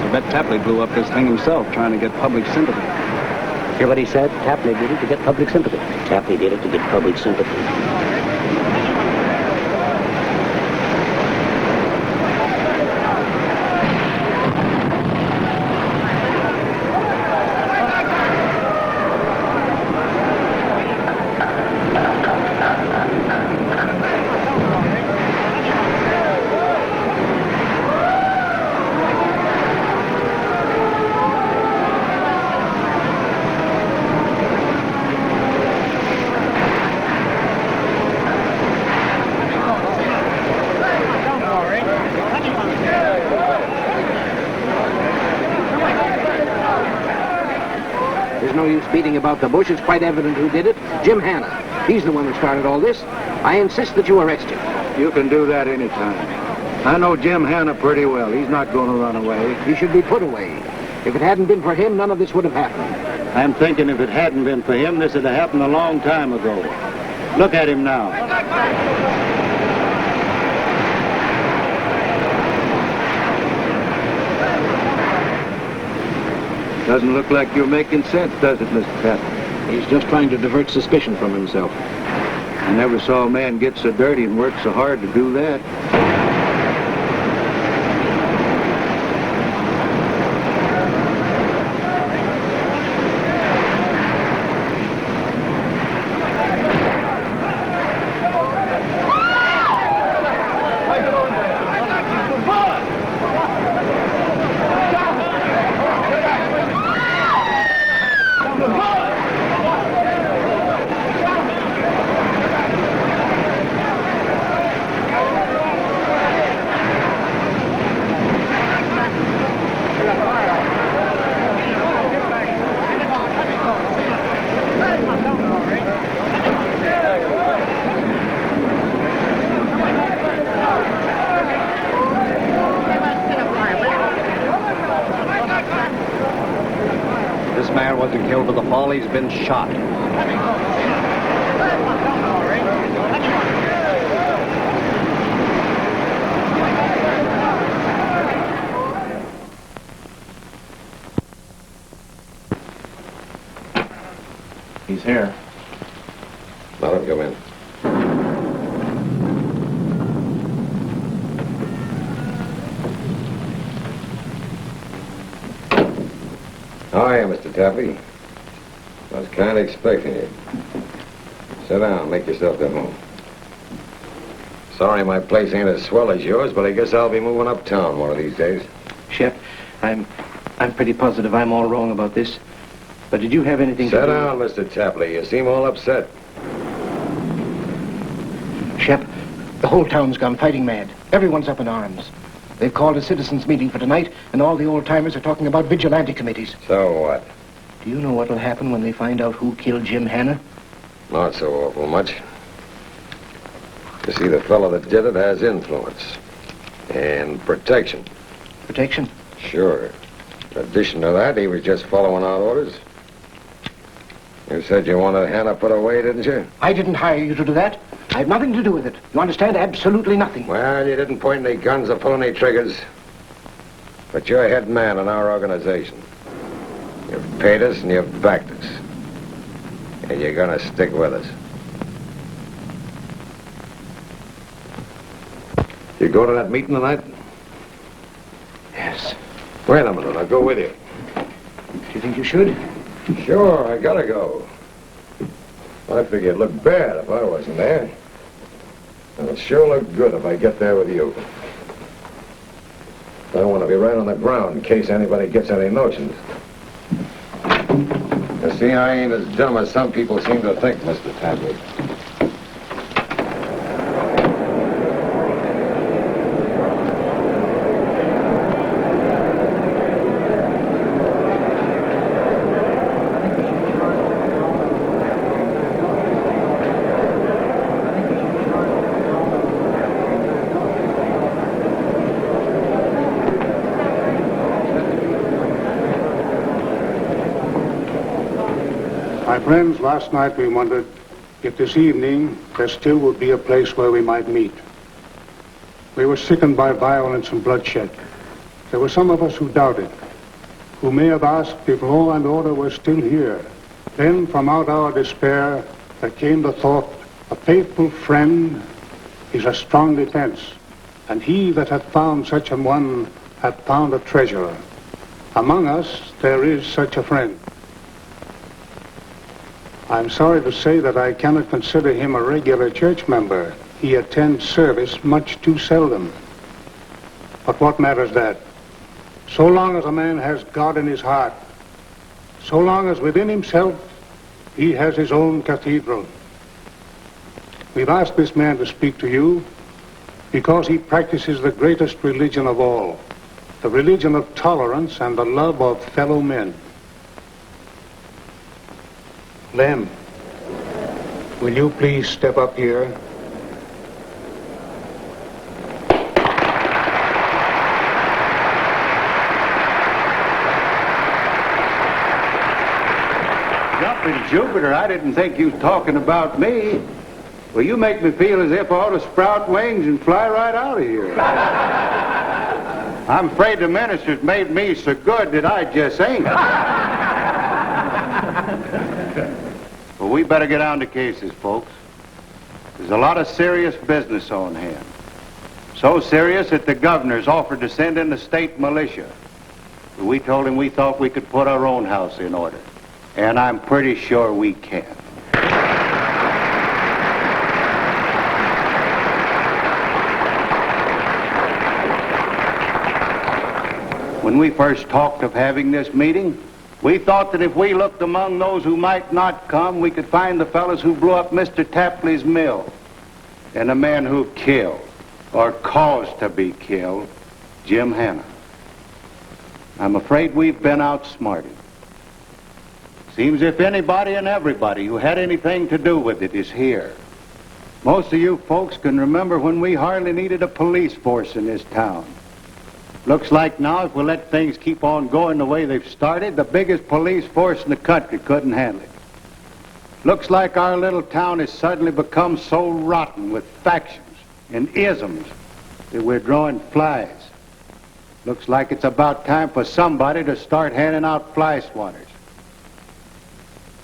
I bet Tapley blew up this thing himself, trying to get public sympathy. Hear what he said? Tapley did it to get public sympathy. Tapley did it to get public sympathy. There's no use beating about the bush. It's quite evident who did it. Jim Hanna. He's the one who started all this. I insist that you arrest him. You can do that any time. I know Jim Hanna pretty well. He's not going to run away. He should be put away. If it hadn't been for him, none of this would have happened. I'm thinking if it hadn't been for him, this would have happened a long time ago. Look at him now. Doesn't look like you're making sense, does it, Mr. Tapley? He's just trying to divert suspicion from himself. I never saw a man get so dirty and work so hard to do that. This man wasn't killed by the fall, he's been shot. He's here. Let him come in. How are you, Mr. Tapley? I was kind of expecting you. Sit down, make yourself at home. Sorry my place ain't as swell as yours, but I guess I'll be moving uptown one of these days. Shep, I'm pretty positive I'm all wrong about this. But did you have anything to do... Sit down, Mr. Tapley. You seem all upset. Shep, the whole town's gone fighting mad. Everyone's up in arms. They've called a citizens' meeting for tonight, and all the old-timers are talking about vigilante committees. So what? Do you know what'll happen when they find out who killed Jim Hanna? Not so awful much. You see, the fellow that did it has influence. And protection. Protection? Sure. In addition to that, he was just following our orders. You said you wanted Hanna put away, didn't you? I didn't hire you to do that. I have nothing to do with it. You understand? Absolutely nothing. Well, you didn't point any guns or pull any triggers. But you're head man in our organization. You've paid us and you've backed us. And you're gonna stick with us. You go to that meeting tonight? Yes. Wait a minute, I'll go with you. Do you think you should? Sure, I gotta go. I figure it'd look bad if I wasn't there. And it'll sure look good if I get there with you. I want to be right on the ground in case anybody gets any notions. You see, I ain't as dumb as some people seem to think, Mr. Tapley. Friends, last night we wondered if this evening there still would be a place where we might meet. We were sickened by violence and bloodshed. There were some of us who doubted, who may have asked if law and order were still here. Then from out our despair there came the thought, a faithful friend is a strong defense, and he that hath found such an one hath found a treasure. Among us there is such a friend. I'm sorry to say that I cannot consider him a regular church member. He attends service much too seldom. But what matters that? So long as a man has God in his heart, so long as within himself he has his own cathedral. We've asked this man to speak to you because he practices the greatest religion of all, the religion of tolerance and the love of fellow men. Lem, Will you please step up here? Jumping Jupiter, I didn't think you was talking about me. Well, you make me feel as if I ought to sprout wings and fly right out of here. I'm afraid the minister's made me so good that I just ain't. Well, we better get on to cases, folks. There's a lot of serious business on hand. So serious that the governor's offered to send in the state militia. But we told him we thought we could put our own house in order. And I'm pretty sure we can. When we first talked of having this meeting, we thought that if we looked among those who might not come, we could find the fellows who blew up Mr. Tapley's mill and the man who killed, or caused to be killed, Jim Hanna. I'm afraid we've been outsmarted. Seems if anybody and everybody who had anything to do with it is here. Most of you folks can remember when we hardly needed a police force in this town. Looks like now, if we let things keep on going the way they've started, the biggest police force in the country couldn't handle it. Looks like our little town has suddenly become so rotten with factions and isms that we're drawing flies. Looks like it's about time for somebody to start handing out fly swatters.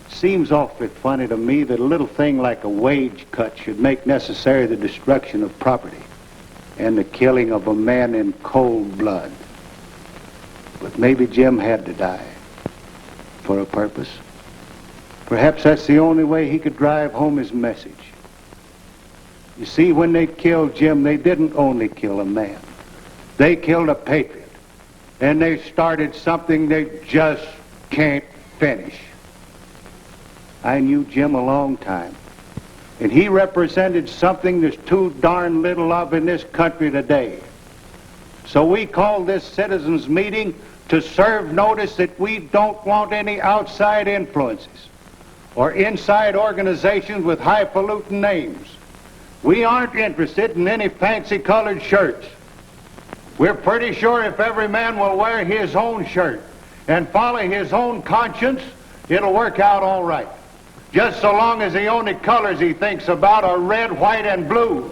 Seems awfully funny to me that a little thing like a wage cut should make necessary the destruction of property and the killing of a man in cold blood. But maybe Jim had to die for a purpose. Perhaps that's the only way he could drive home his message. You see, when they killed Jim, they didn't only kill a man. They killed a patriot. And they started something they just can't finish. I knew Jim a long time. And he represented something there's too darn little of in this country today. So we called this citizens' meeting to serve notice that we don't want any outside influences or inside organizations with highfalutin names. We aren't interested in any fancy-colored shirts. We're pretty sure if every man will wear his own shirt and follow his own conscience, it'll work out all right. Just so long as the only colors he thinks about are red, white, and blue.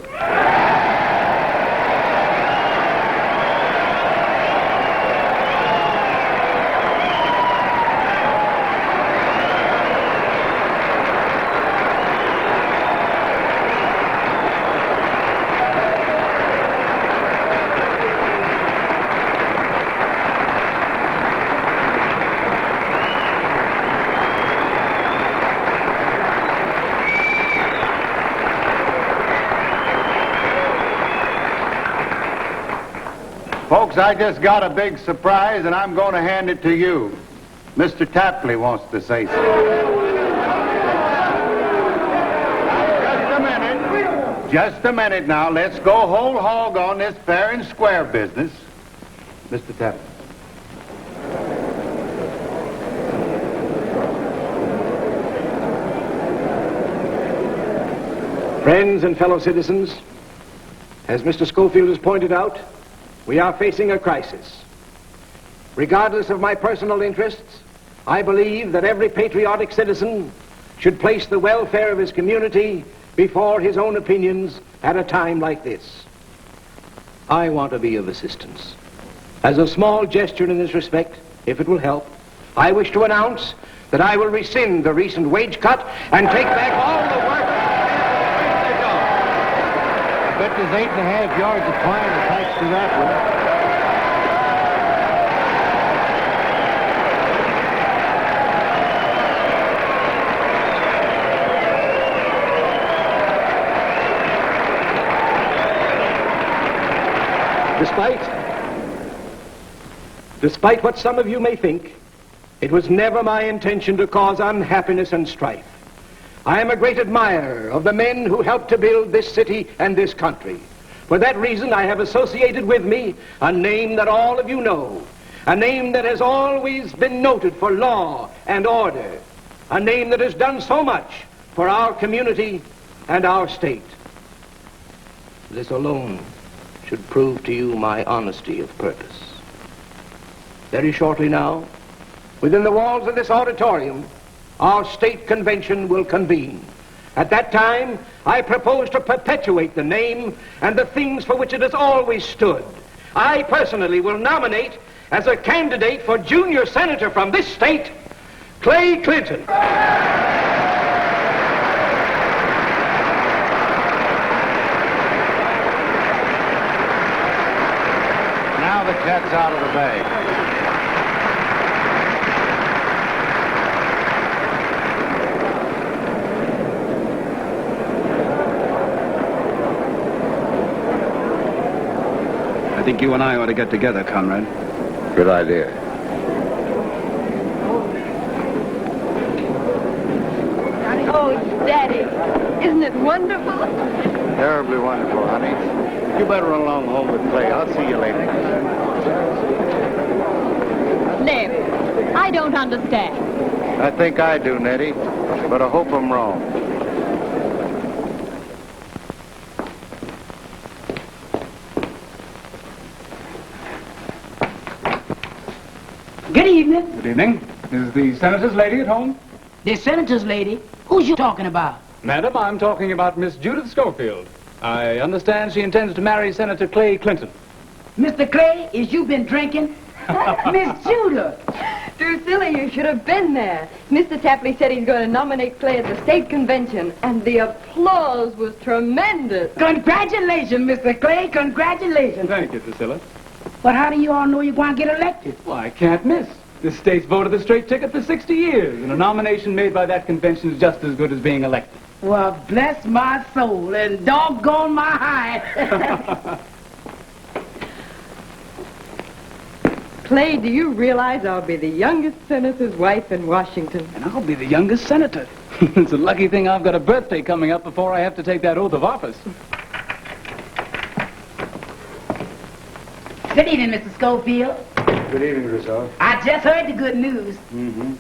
Folks, I just got a big surprise, and I'm going to hand it to you. Mr. Tapley wants to say something. Just a minute now. Let's go whole hog on this fair and square business. Mr. Tapley. Friends and fellow citizens, as Mr. Schofield has pointed out, we are facing a crisis. Regardless of my personal interests, I believe that every patriotic citizen should place the welfare of his community before his own opinions at a time like this. I want to be of assistance. As a small gesture in this respect, if it will help, I wish to announce that I will rescind the recent wage cut and take back all the work they've done. I bet there's 8.5 yards of twine attached to that one. Despite what some of you may think, it was never my intention to cause unhappiness and strife. I am a great admirer of the men who helped to build this city and this country. For that reason, I have associated with me a name that all of you know, a name that has always been noted for law and order, a name that has done so much for our community and our state. This alone should prove to you my honesty of purpose. Very shortly now, within the walls of this auditorium, our state convention will convene. At that time, I propose to perpetuate the name and the things for which it has always stood. I personally will nominate as a candidate for junior senator from this state, Clay Clinton. Now the cat's out of the bag. I think you and I ought to get together, Conrad. Good idea. Oh, Daddy, isn't it wonderful? Terribly wonderful, honey. You better run along home with Clay. I'll see you later. Larry, I don't understand. I think I do, Nettie, but I hope I'm wrong. Good evening. Good evening. Is the senator's lady at home? The senator's lady? Who's you talking about? Madam, I'm talking about Miss Judith Schofield. I understand she intends to marry Senator Clay Clinton. Mr. Clay, is you been drinking? Miss Judith. Drusilla, you should have been there. Mr. Tapley said he's going to nominate Clay at the state convention, and the applause was tremendous. Congratulations, Mr. Clay. Congratulations. Thank you, Drusilla. But how do you all know you're going to get elected? Well, I can't miss. This state's voted the straight ticket for 60 years, and a nomination made by that convention is just as good as being elected. Well, bless my soul and doggone my hide. Clay, do you realize I'll be the youngest senator's wife in Washington? And I'll be the youngest senator. It's a lucky thing I've got a birthday coming up before I have to take that oath of office. Good evening, Mr. Schofield. Good evening, Rousseau. I just heard the good news. Mm-hmm.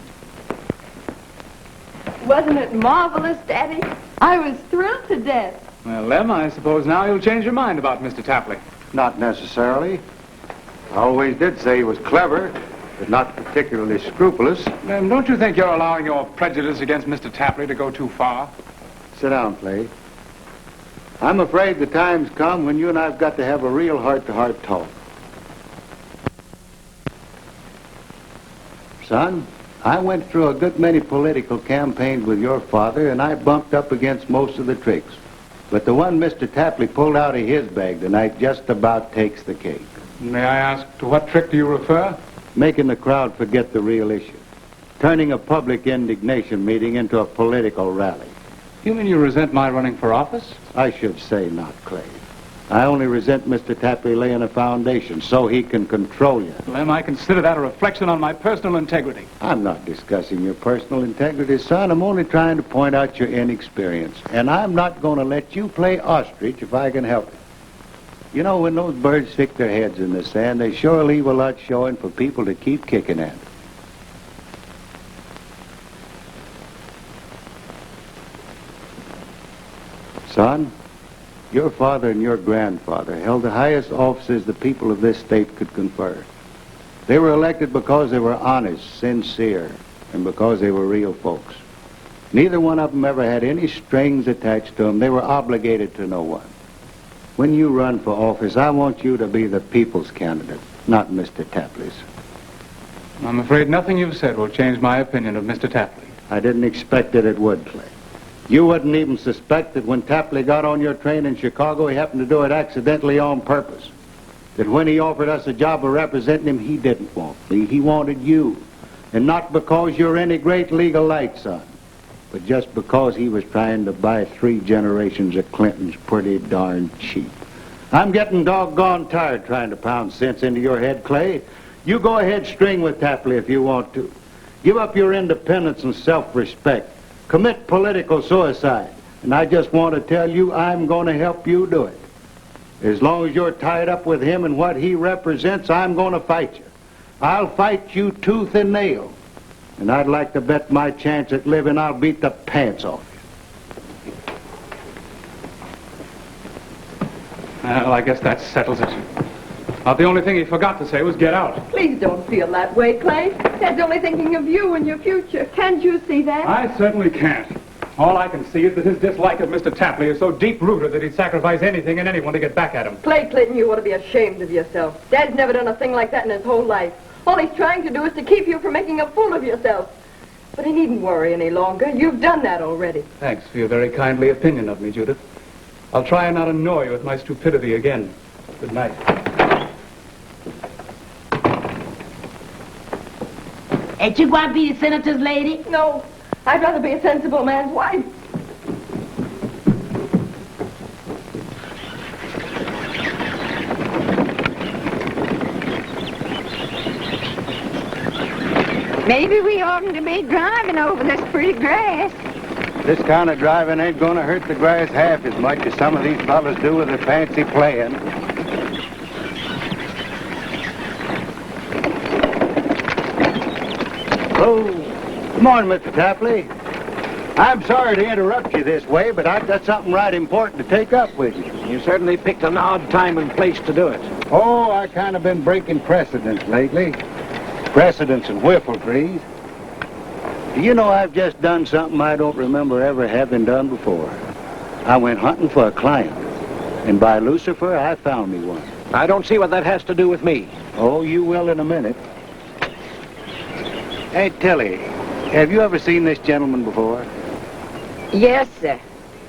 Wasn't it marvelous, Daddy? I was thrilled to death. Well, Lem, I suppose now you'll change your mind about Mr. Tapley. Not necessarily. I always did say he was clever, but not particularly scrupulous. Lem, don't you think you're allowing your prejudice against Mr. Tapley to go too far? Sit down, Clay. I'm afraid the time's come when you and I've got to have a real heart-to-heart talk. Son, I went through a good many political campaigns with your father, and I bumped up against most of the tricks. But the one Mr. Tapley pulled out of his bag tonight just about takes the cake. May I ask, to what trick do you refer? Making the crowd forget the real issue. Turning a public indignation meeting into a political rally. You mean you resent my running for office? I should say not, Clay. I only resent Mr. Tapley laying a foundation so he can control you. Lem, I consider that a reflection on my personal integrity. I'm not discussing your personal integrity, son. I'm only trying to point out your inexperience. And I'm not going to let you play ostrich if I can help it. You know, when those birds stick their heads in the sand, they sure leave a lot showing for people to keep kicking at. Son, your father and your grandfather held the highest offices the people of this state could confer. They were elected because they were honest, sincere, and because they were real folks. Neither one of them ever had any strings attached to them. They were obligated to no one. When you run for office, I want you to be the people's candidate, not Mr. Tapley's. I'm afraid nothing you've said will change my opinion of Mr. Tapley. I didn't expect that it would, Clay. You wouldn't even suspect that when Tapley got on your train in Chicago, he happened to do it accidentally on purpose. That when he offered us a job of representing him, he didn't want me. He wanted you. And not because you're any great legal light, son, but just because he was trying to buy 3 generations of Clintons pretty darn cheap. I'm getting doggone tired trying to pound sense into your head, Clay. You go ahead, string with Tapley if you want to. Give up your independence and self-respect. Commit political suicide. And I just want to tell you I'm going to help you do it. As long as you're tied up with him and what he represents, I'm going to fight you. I'll fight you tooth and nail. And I'd like to bet my chance at living I'll beat the pants off you. Well, I guess that settles it. About the only thing he forgot to say was get out. Please don't feel that way, Clay. Ted's only thinking of you and your future. Can't you see that? I certainly can't. All I can see is that his dislike of Mr. Tapley is so deep-rooted that he'd sacrifice anything and anyone to get back at him. Clay Clinton, you ought to be ashamed of yourself. Dad's never done a thing like that in his whole life. All he's trying to do is to keep you from making a fool of yourself. But he needn't worry any longer. You've done that already. Thanks for your very kindly opinion of me, Judith. I'll try and not annoy you with my stupidity again. Good night. Ain't you going to be the senator's lady? No. I'd rather be a sensible man's wife. Maybe we oughtn't to be driving over this pretty grass. This kind of driving ain't gonna hurt the grass half as much as some of these fellas do with their fancy playing. Oh, come on, Mr. Tapley. I'm sorry to interrupt you this way, but I've got something right important to take up with you. You certainly picked an odd time and place to do it. Oh, I kind of been breaking precedents lately. Precedents and whiffletrees. Do you know I've just done something I don't remember ever having done before? I went hunting for a client, and by Lucifer, I found me one. I don't see what that has to do with me. Oh, you will in a minute. Hey, Tilly, have you ever seen this gentleman before? Yes, sir.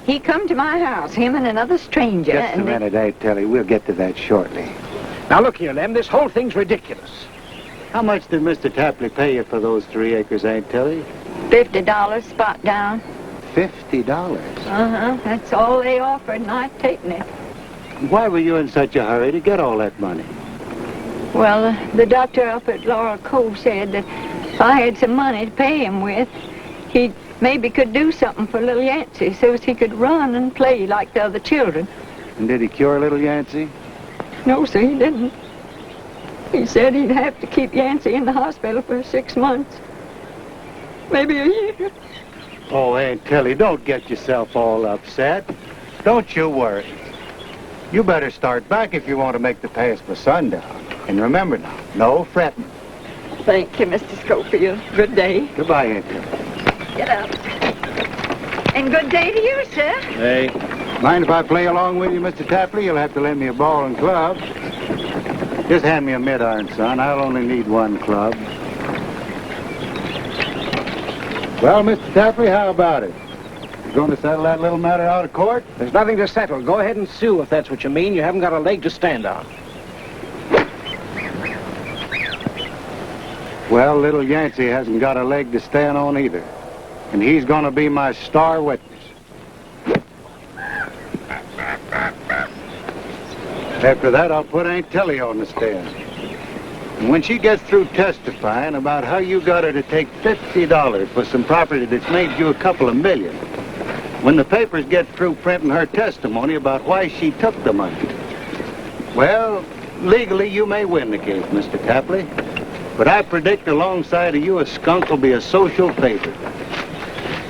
He come to my house, him and another stranger. Just a minute, hey, Tilly. We'll get to that shortly. Now, look here, Lem. This whole thing's ridiculous. How much did Mr. Tapley pay you for those 3 acres, Aunt Tilly? $50 spot down. $50? Uh-huh. That's all they offered, and I've taken it. Why were you in such a hurry to get all that money? Well, the doctor up at Laurel Cove said that if I had some money to pay him with, he maybe could do something for little Yancey so as he could run and play like the other children. And did he cure little Yancey? No, sir, he didn't. He said he'd have to keep Yancey in the hospital for 6 months. Maybe a year. Oh, Aunt Tilly, don't get yourself all upset. Don't you worry. You better start back if you want to make the pass for sundown. And remember now, no fretting. Thank you, Mr. Schofield. Good day. Goodbye, Aunt Tilly. Get up. And good day to you, sir. Hey. Mind if I play along with you, Mr. Tapley? You'll have to lend me a ball and club. Just hand me a mid-iron, son. I'll only need 1 club. Well, Mr. Tapley, how about it? You going to settle that little matter out of court? There's nothing to settle. Go ahead and sue if that's what you mean. You haven't got a leg to stand on. Well, little Yancey hasn't got a leg to stand on either. And he's going to be my star witness. After that, I'll put Aunt Tilly on the stand. And when she gets through testifying about how you got her to take $50 for some property that's made you a couple of million, when the papers get through printing her testimony about why she took the money, well, legally you may win the case, Mr. Tapley. But I predict alongside of you a skunk will be a social favorite.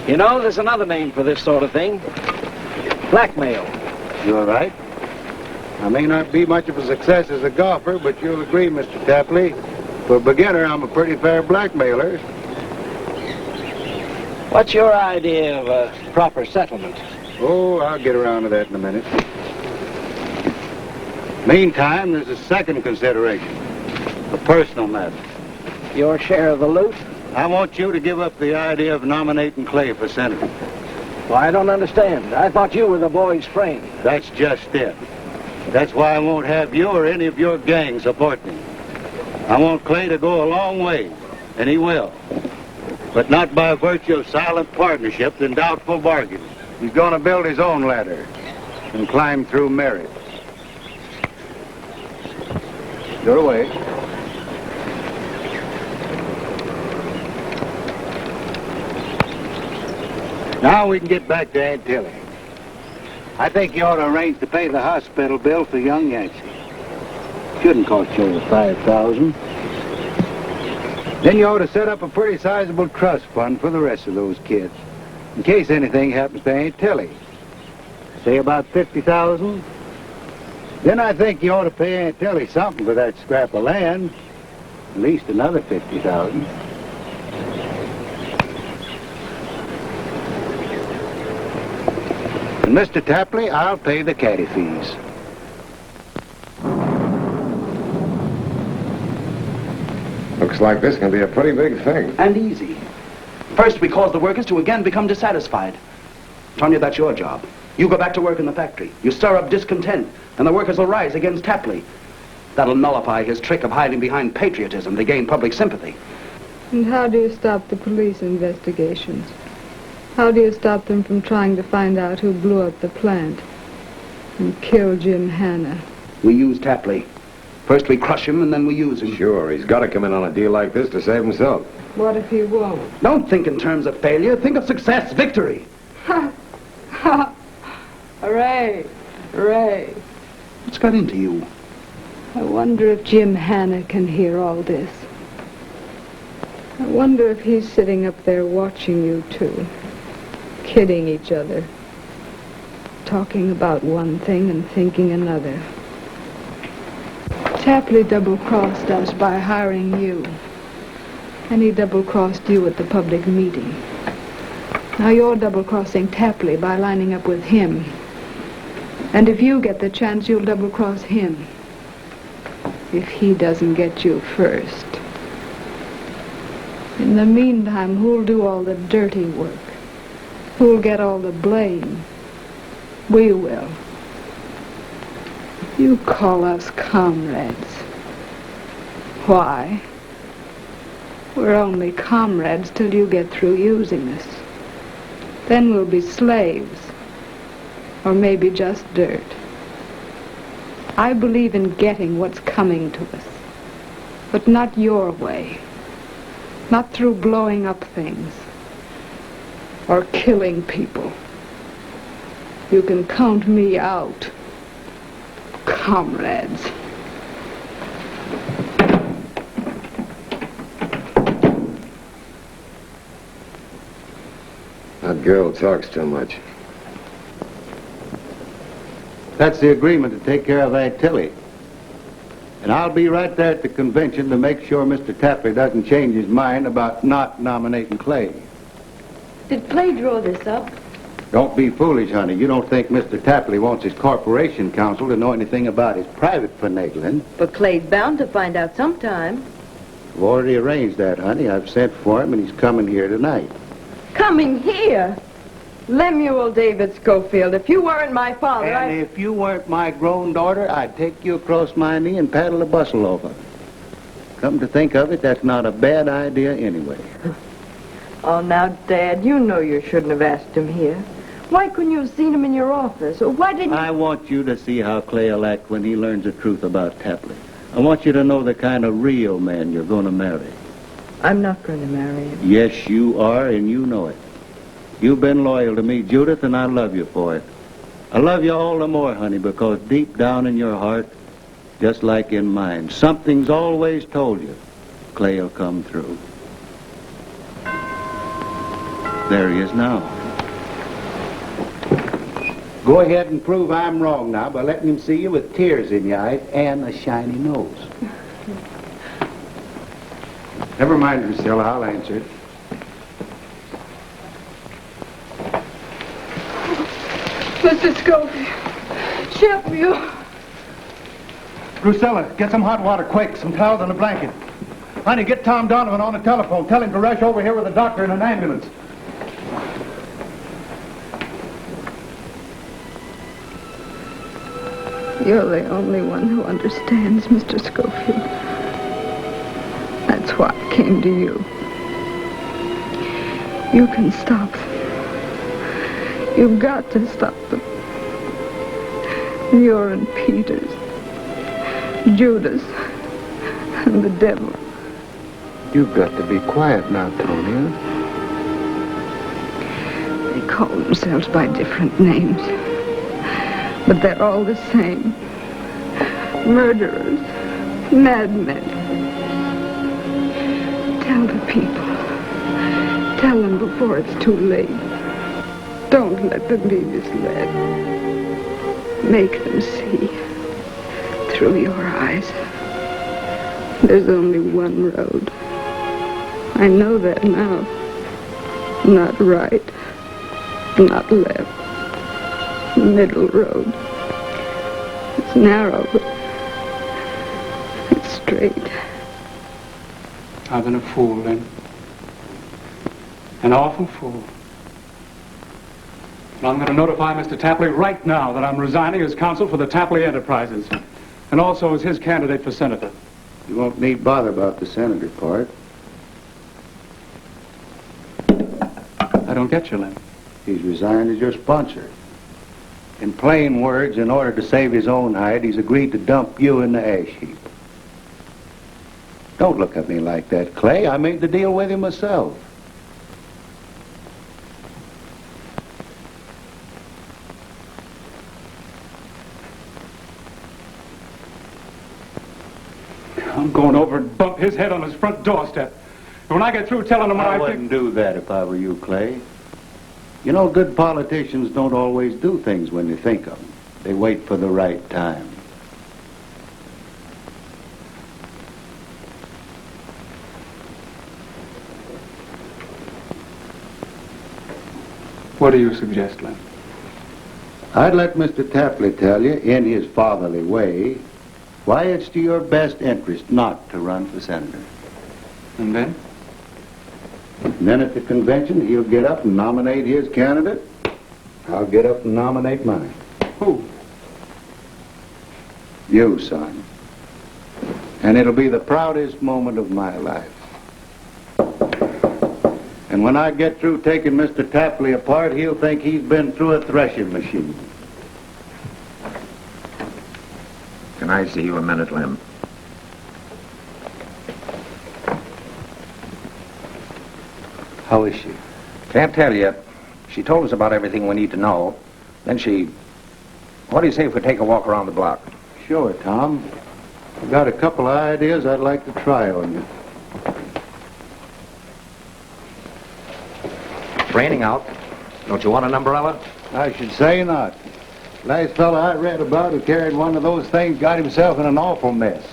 You know, there's another name for this sort of thing. Blackmail. You're right. I may not be much of a success as a golfer, but you'll agree, Mr. Tapley, for a beginner, I'm a pretty fair blackmailer. What's your idea of a proper settlement? Oh, I'll get around to that in a minute. Meantime, there's a second consideration, a personal matter. Your share of the loot? I want you to give up the idea of nominating Clay for senator. Well, I don't understand. I thought you were the boy's friend. That's just it. That's why I won't have you or any of your gang support me. I want Clay to go a long way, and he will. But not by virtue of silent partnerships and doubtful bargains. He's going to build his own ladder and climb through merit. Your way. Now we can get back to Aunt Tilly. I think you ought to arrange to pay the hospital bill for young Yancey. Shouldn't cost you over $5,000. Then you ought to set up a pretty sizable trust fund for the rest of those kids, in case anything happens to Aunt Tilly. Say about $50,000. Then I think you ought to pay Aunt Tilly something for that scrap of land. At least another $50,000. And Mr. Tapley, I'll pay the caddy fees. Looks like this can be a pretty big thing. And easy. First, we cause the workers to again become dissatisfied. Tonya, that's your job. You go back to work in the factory. You stir up discontent, and the workers will rise against Tapley. That'll nullify his trick of hiding behind patriotism to gain public sympathy. And how do you stop the police investigations? How do you stop them from trying to find out who blew up the plant and killed Jim Hanna? We use Tapley. First we crush him, and then we use him. Sure, he's got to come in on a deal like this to save himself. What if he won't? Don't think in terms of failure. Think of success, victory. Ha! Ha! Hooray! Hooray! What's got into you? I wonder if Jim Hanna can hear all this. I wonder if he's sitting up there watching you two, kidding each other, talking about one thing and thinking another. Tapley double-crossed us by hiring you, and he double-crossed you at the public meeting. Now you're double-crossing Tapley by lining up with him. And if you get the chance, you'll double-cross him. If he doesn't get you first. In the meantime, who'll do all the dirty work? Who'll get all the blame? We will. You call us comrades. Why? We're only comrades till you get through using us. Then we'll be slaves. Or maybe just dirt. I believe in getting what's coming to us. But not your way. Not through blowing up things. Or killing people. You can count me out. Comrades. That girl talks too much. That's the agreement to take care of Aunt Tilly. And I'll be right there at the convention to make sure Mr. Tapley doesn't change his mind about not nominating Clay. Did Clay draw this up? Don't be foolish, honey. You don't think Mr. Tapley wants his corporation counsel to know anything about his private finagling. But Clay's bound to find out sometime. I've already arranged that, honey. I've sent for him, and he's coming here tonight. Coming here? Lemuel David Schofield, if you weren't my father, And if you weren't my grown daughter, I'd take you across my knee and paddle a bustle over. Come to think of it, that's not a bad idea anyway. Oh, now, Dad, you know you shouldn't have asked him here. Why couldn't you have seen him in your office? Or why didn't you... I want you to see how Clay'll act when he learns the truth about Tapley. I want you to know the kind of real man you're going to marry. I'm not going to marry him. Yes, you are, and you know it. You've been loyal to me, Judith, and I love you for it. I love you all the more, honey, because deep down in your heart, just like in mine, something's always told you Clay'll come through. There he is now. Go ahead and prove I'm wrong now by letting him see you with tears in your eyes and a shiny nose. Never mind, Priscilla, I'll answer it. Mr. Schofield, Sheffield. Drusilla, get some hot water, quick. Some towels and a blanket. Honey, get Tom Donovan on the telephone. Tell him to rush over here with a doctor and an ambulance. You're the only one who understands, Mr. Schofield. That's why I came to you. You can stop them. You've got to stop them. You're and Peters, Judas, and the devil. You've got to be quiet now, Tonya. They call themselves by different names. But they're all the same. Murderers. Madmen. Tell the people. Tell them before it's too late. Don't let them be misled. Make them see. through your eyes. There's only one road. I know that now. Not right, not left. Middle road. It's narrow, but it's straight. I've been a fool, then. An awful fool. But I'm going to notify Mr. Tapley right now that I'm resigning as counsel for the Tapley Enterprises, and also as his candidate for senator. You won't need bother about the senator part. I don't get you, Lem. He's resigned as your sponsor. In plain words, in order to save his own hide, he's agreed to dump you in the ash heap. Don't look at me like that, Clay. I made the deal with him myself. I'm going over and bump his head on his front doorstep. And when I get through telling him what I wouldn't do that if I were you, Clay. You know, good politicians don't always do things when they think of them. They wait for the right time. What do you suggest, Lem? I'd let Mr. Tapley tell you, in his fatherly way, why it's to your best interest not to run for senator. And then? And then at the convention, he'll get up and nominate his candidate. I'll get up and nominate mine. Who? You, son. And it'll be the proudest moment of my life. And when I get through taking Mr. Tapley apart, he'll think he's been through a threshing machine. Can I see you a minute, Lem? How is she? Can't tell you. She told us about everything we need to know. Then she... What do you say if we take a walk around the block? Sure, Tom. I've got a couple of ideas I'd like to try on you. It's raining out. Don't you want an umbrella? I should say not. Last fella I read about who carried one of those things got himself in an awful mess.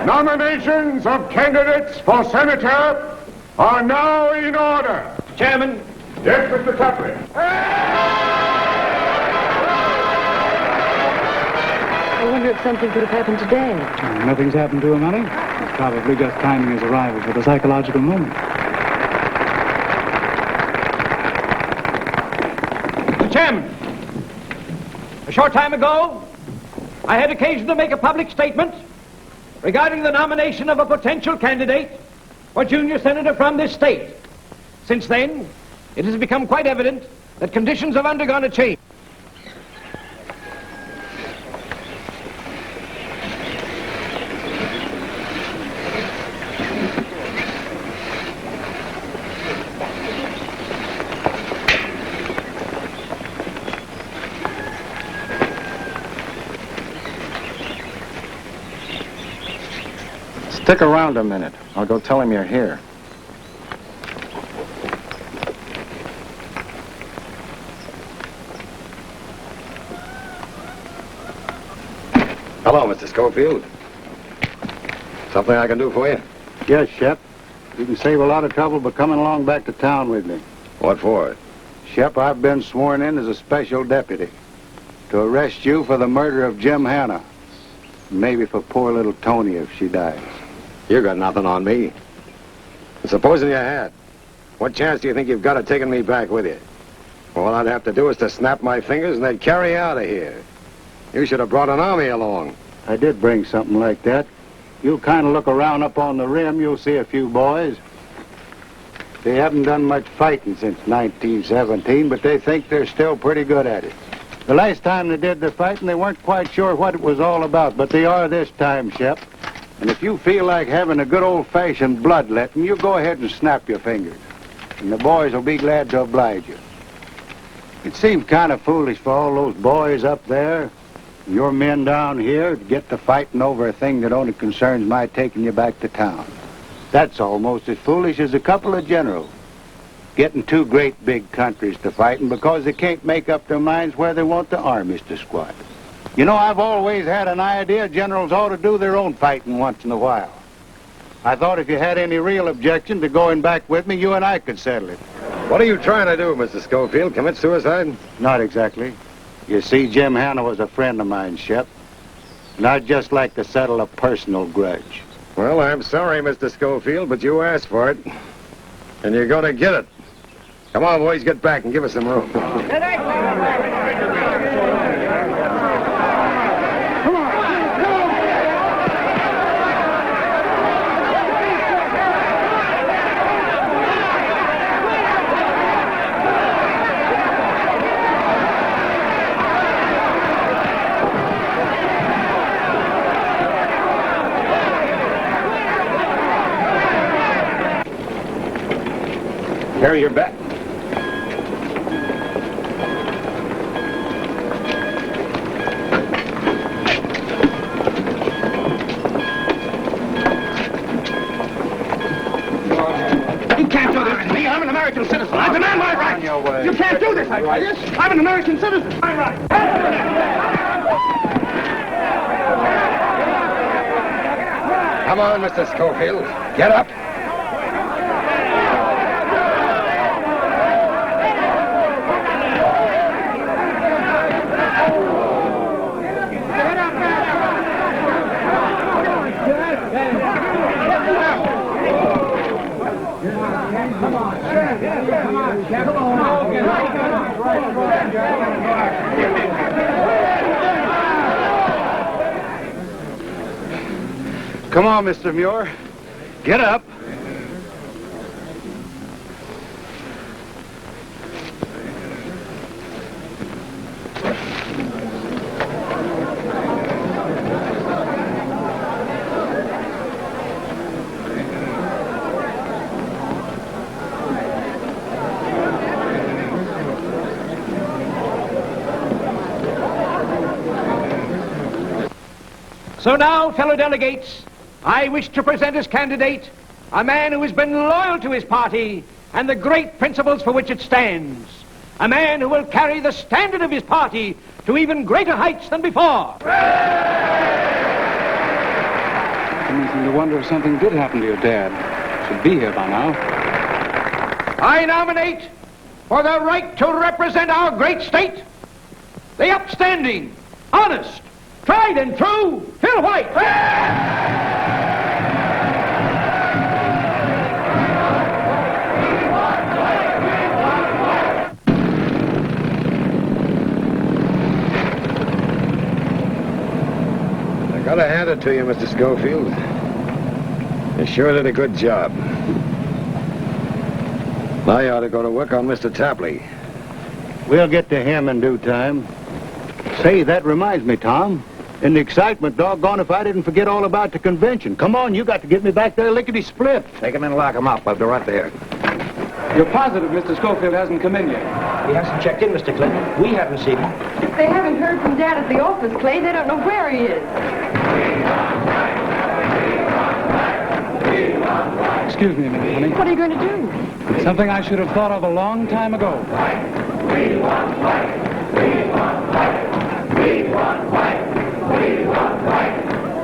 Nominations of candidates for senator are now in order. Chairman. Yes, Mr. Tapley. I wonder if something could have happened today. Nothing's happened to him, honey. He's probably just timing his arrival for the psychological moment. Mr. Chairman, a short time ago, I had occasion to make a public statement regarding the nomination of a potential candidate for junior senator from this state. Since then, it has become quite evident that conditions have undergone a change. Stick around a minute. I'll go tell him you're here. Hello, Mr. Schofield. Something I can do for you? Yes, Shep. You can save a lot of trouble by coming along back to town with me. What for? Shep, I've been sworn in as a special deputy to arrest you for the murder of Jim Hanna. Maybe for poor little Tony if she dies. You got nothing on me. Supposing you had, what chance do you think you've got of taking me back with you? All I'd have to do is to snap my fingers and they'd carry you out of here. You should have brought an army along. I did bring something like that. You'll kind of look around up on the rim, you'll see a few boys. They haven't done much fighting since 1917, but they think they're still pretty good at it. The last time they did the fighting, they weren't quite sure what it was all about, but they are this time, Shep. And if you feel like having a good old-fashioned bloodletting, you go ahead and snap your fingers. And the boys will be glad to oblige you. It seems kind of foolish for all those boys up there, your men down here, to get to fighting over a thing that only concerns my taking you back to town. That's almost as foolish as a couple of generals getting two great big countries to fighting because they can't make up their minds where they want the armies to squat. You know, I've always had an idea generals ought to do their own fighting once in a while. I thought if you had any real objection to going back with me, you and I could settle it. What are you trying to do, Mr. Schofield? Commit suicide? Not exactly. You see, Jim Hanna was a friend of mine, Shep. And I'd just like to settle a personal grudge. Well, I'm sorry, Mr. Schofield, but you asked for it. And you're going to get it. Come on, boys, get back and give us some room. Harry, you're back. You can't do this to me. I'm an American citizen. I demand my rights. You can't do this, I tell you. I'm an American citizen. My rights. Come on, Mr. Schofield. Get up. Come on, Mr. Muir. Get up. So now, fellow delegates, I wish to present as candidate a man who has been loyal to his party and the great principles for which it stands. A man who will carry the standard of his party to even greater heights than before. It makes me wonder if something did happen to your dad. Should be here by now. I nominate for the right to represent our great state the upstanding, honest, tried and true Phil White. I gotta hand it to you, Mr. Schofield. You sure did a good job. I ought to go to work on Mr. Tapley. We'll get to him in due time. Say, that reminds me, Tom. In the excitement, doggone if I didn't forget all about the convention. Come on, you got to get me back there lickety-split. Take him and lock him up. I'll be right there. You're positive Mr. Schofield hasn't come in yet? He hasn't checked in, Mr. Clinton. We haven't seen him. If they haven't heard from Dad at the office, Clay, they don't know where he is. Excuse me a minute, honey. What are you going to do? It's something I should have thought of a long time ago. We want white. We want white. We want white. We want white.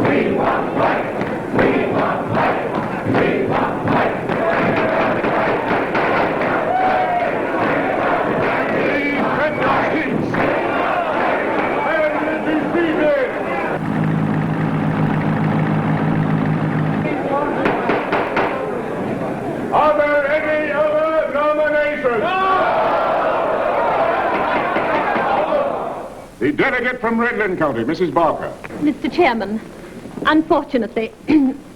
We want white. We want white. We want white. Are there any other nominations? The delegate from Redland County, Mrs. Barker. Mr. Chairman, unfortunately,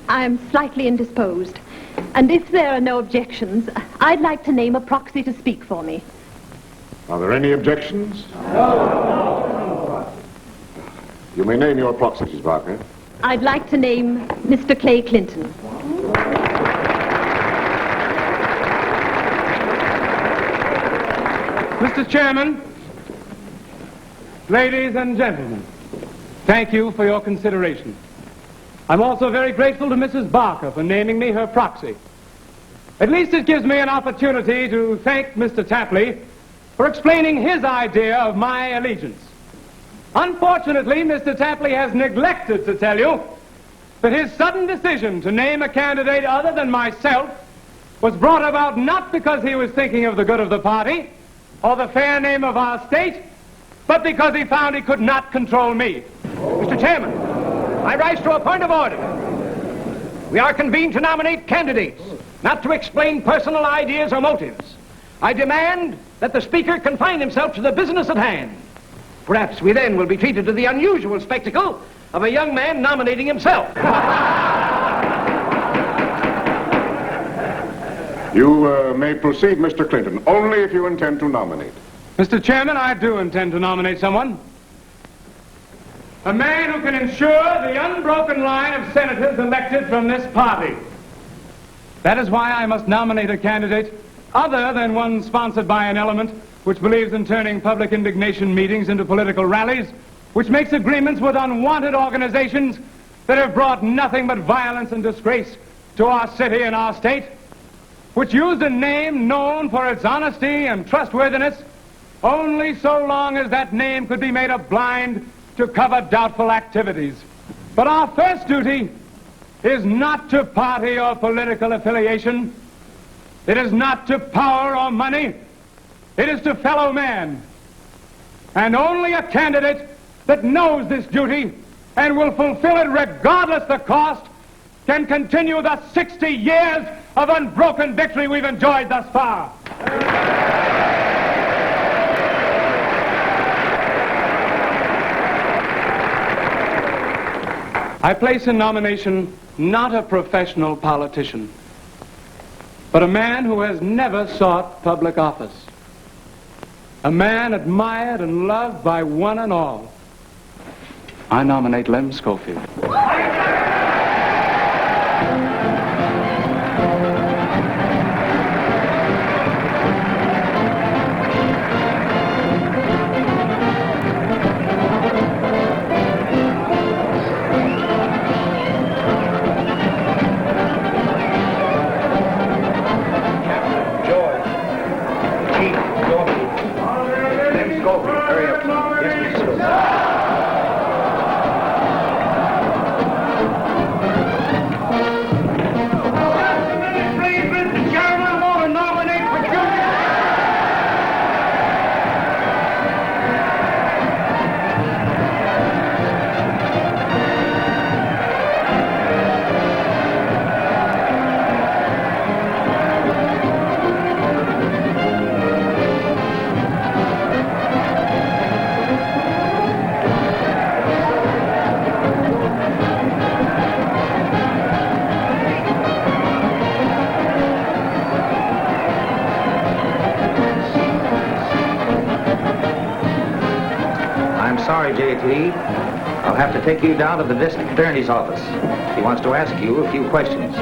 I am slightly indisposed. And if there are no objections, I'd like to name a proxy to speak for me. Are there any objections? No. You may name your proxy, Mrs. Barker. I'd like to name Mr. Clay Clinton. Mr. Chairman, ladies and gentlemen, thank you for your consideration. I'm also very grateful to Mrs. Barker for naming me her proxy. At least it gives me an opportunity to thank Mr. Tapley for explaining his idea of my allegiance. Unfortunately, Mr. Tapley has neglected to tell you that his sudden decision to name a candidate other than myself was brought about not because he was thinking of the good of the party or the fair name of our state, but because he found he could not control me. Mr. Chairman, I rise to a point of order. We are convened to nominate candidates, not to explain personal ideas or motives. I demand that the Speaker confine himself to the business at hand. Perhaps we then will be treated to the unusual spectacle of a young man nominating himself. You may proceed, Mr. Clinton, only if you intend to nominate. Mr. Chairman, I do intend to nominate someone. A man who can ensure the unbroken line of senators elected from this party. That is why I must nominate a candidate other than one sponsored by an element which believes in turning public indignation meetings into political rallies, which makes agreements with unwanted organizations that have brought nothing but violence and disgrace to our city and our state, which used a name known for its honesty and trustworthiness only so long as that name could be made a blind to cover doubtful activities. But our first duty is not to party or political affiliation. It is not to power or money. It is to fellow man. And only a candidate that knows this duty and will fulfill it regardless the cost can continue the 60 years of unbroken victory we've enjoyed thus far. I place in nomination not a professional politician, but a man who has never sought public office. A man admired and loved by one and all. I nominate Lem Schofield. Sorry, J.T. I'll have to take you down to the district attorney's office. He wants to ask you a few questions.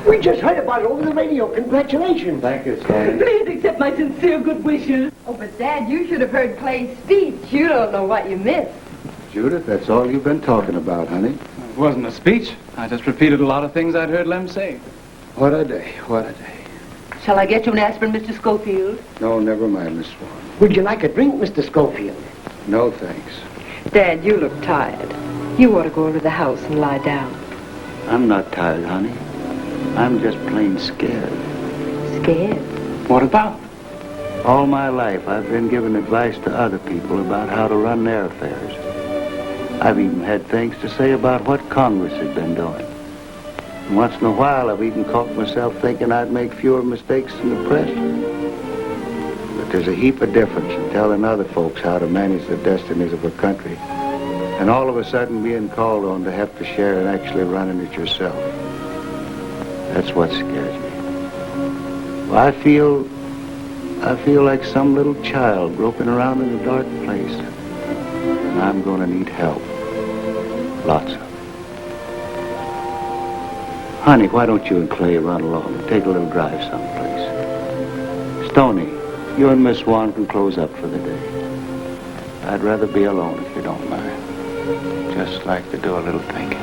We just heard about it over the radio. Congratulations. Thank you, Stan. Please accept my sincere good wishes. Oh, but Dad, you should have heard Clay's speech. You don't know what you missed. Judith, that's all you've been talking about, honey. It wasn't a speech. I just repeated a lot of things I'd heard Lem say. What a day, what a day. Shall I get you an aspirin, Mr. Schofield? No, never mind, Miss Swan. Would you like a drink, Mr. Schofield? No, thanks. Dad, you look tired. You ought to go over to the house and lie down. I'm not tired, honey. I'm just plain scared. Scared? What about? All my life, I've been giving advice to other people about how to run their affairs. I've even had things to say about what Congress has been doing. And once in a while, I've even caught myself thinking I'd make fewer mistakes than the president. But there's a heap of difference in telling other folks how to manage the destinies of a country and all of a sudden being called on to have to share and actually running it yourself. That's what scares me. I feel like some little child groping around in a dark place. And I'm going to need help. Lots of it. Honey, why don't you and Clay run along and take a little drive someplace? Stoney, you and Miss Swan can close up for the day. I'd rather be alone if you don't mind. Just like to do a little thinking.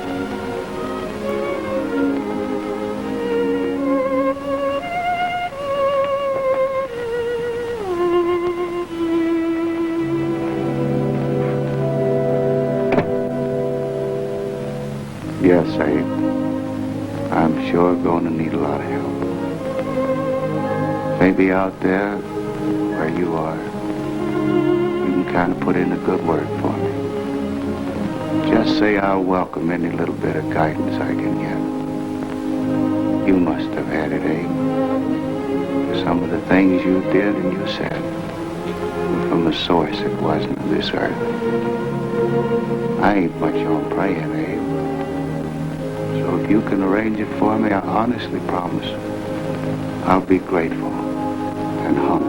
Yes, Abe. I'm sure going to need a lot of help. Maybe out there where you are, you can kind of put in a good word for me. Just say I'll welcome any little bit of guidance I can get. You must have had it, Abe. Some of the things you did and you said were from a source that wasn't of this earth. I ain't much on praying, Abe. So if you can arrange it for me, I honestly promise I'll be grateful and humble.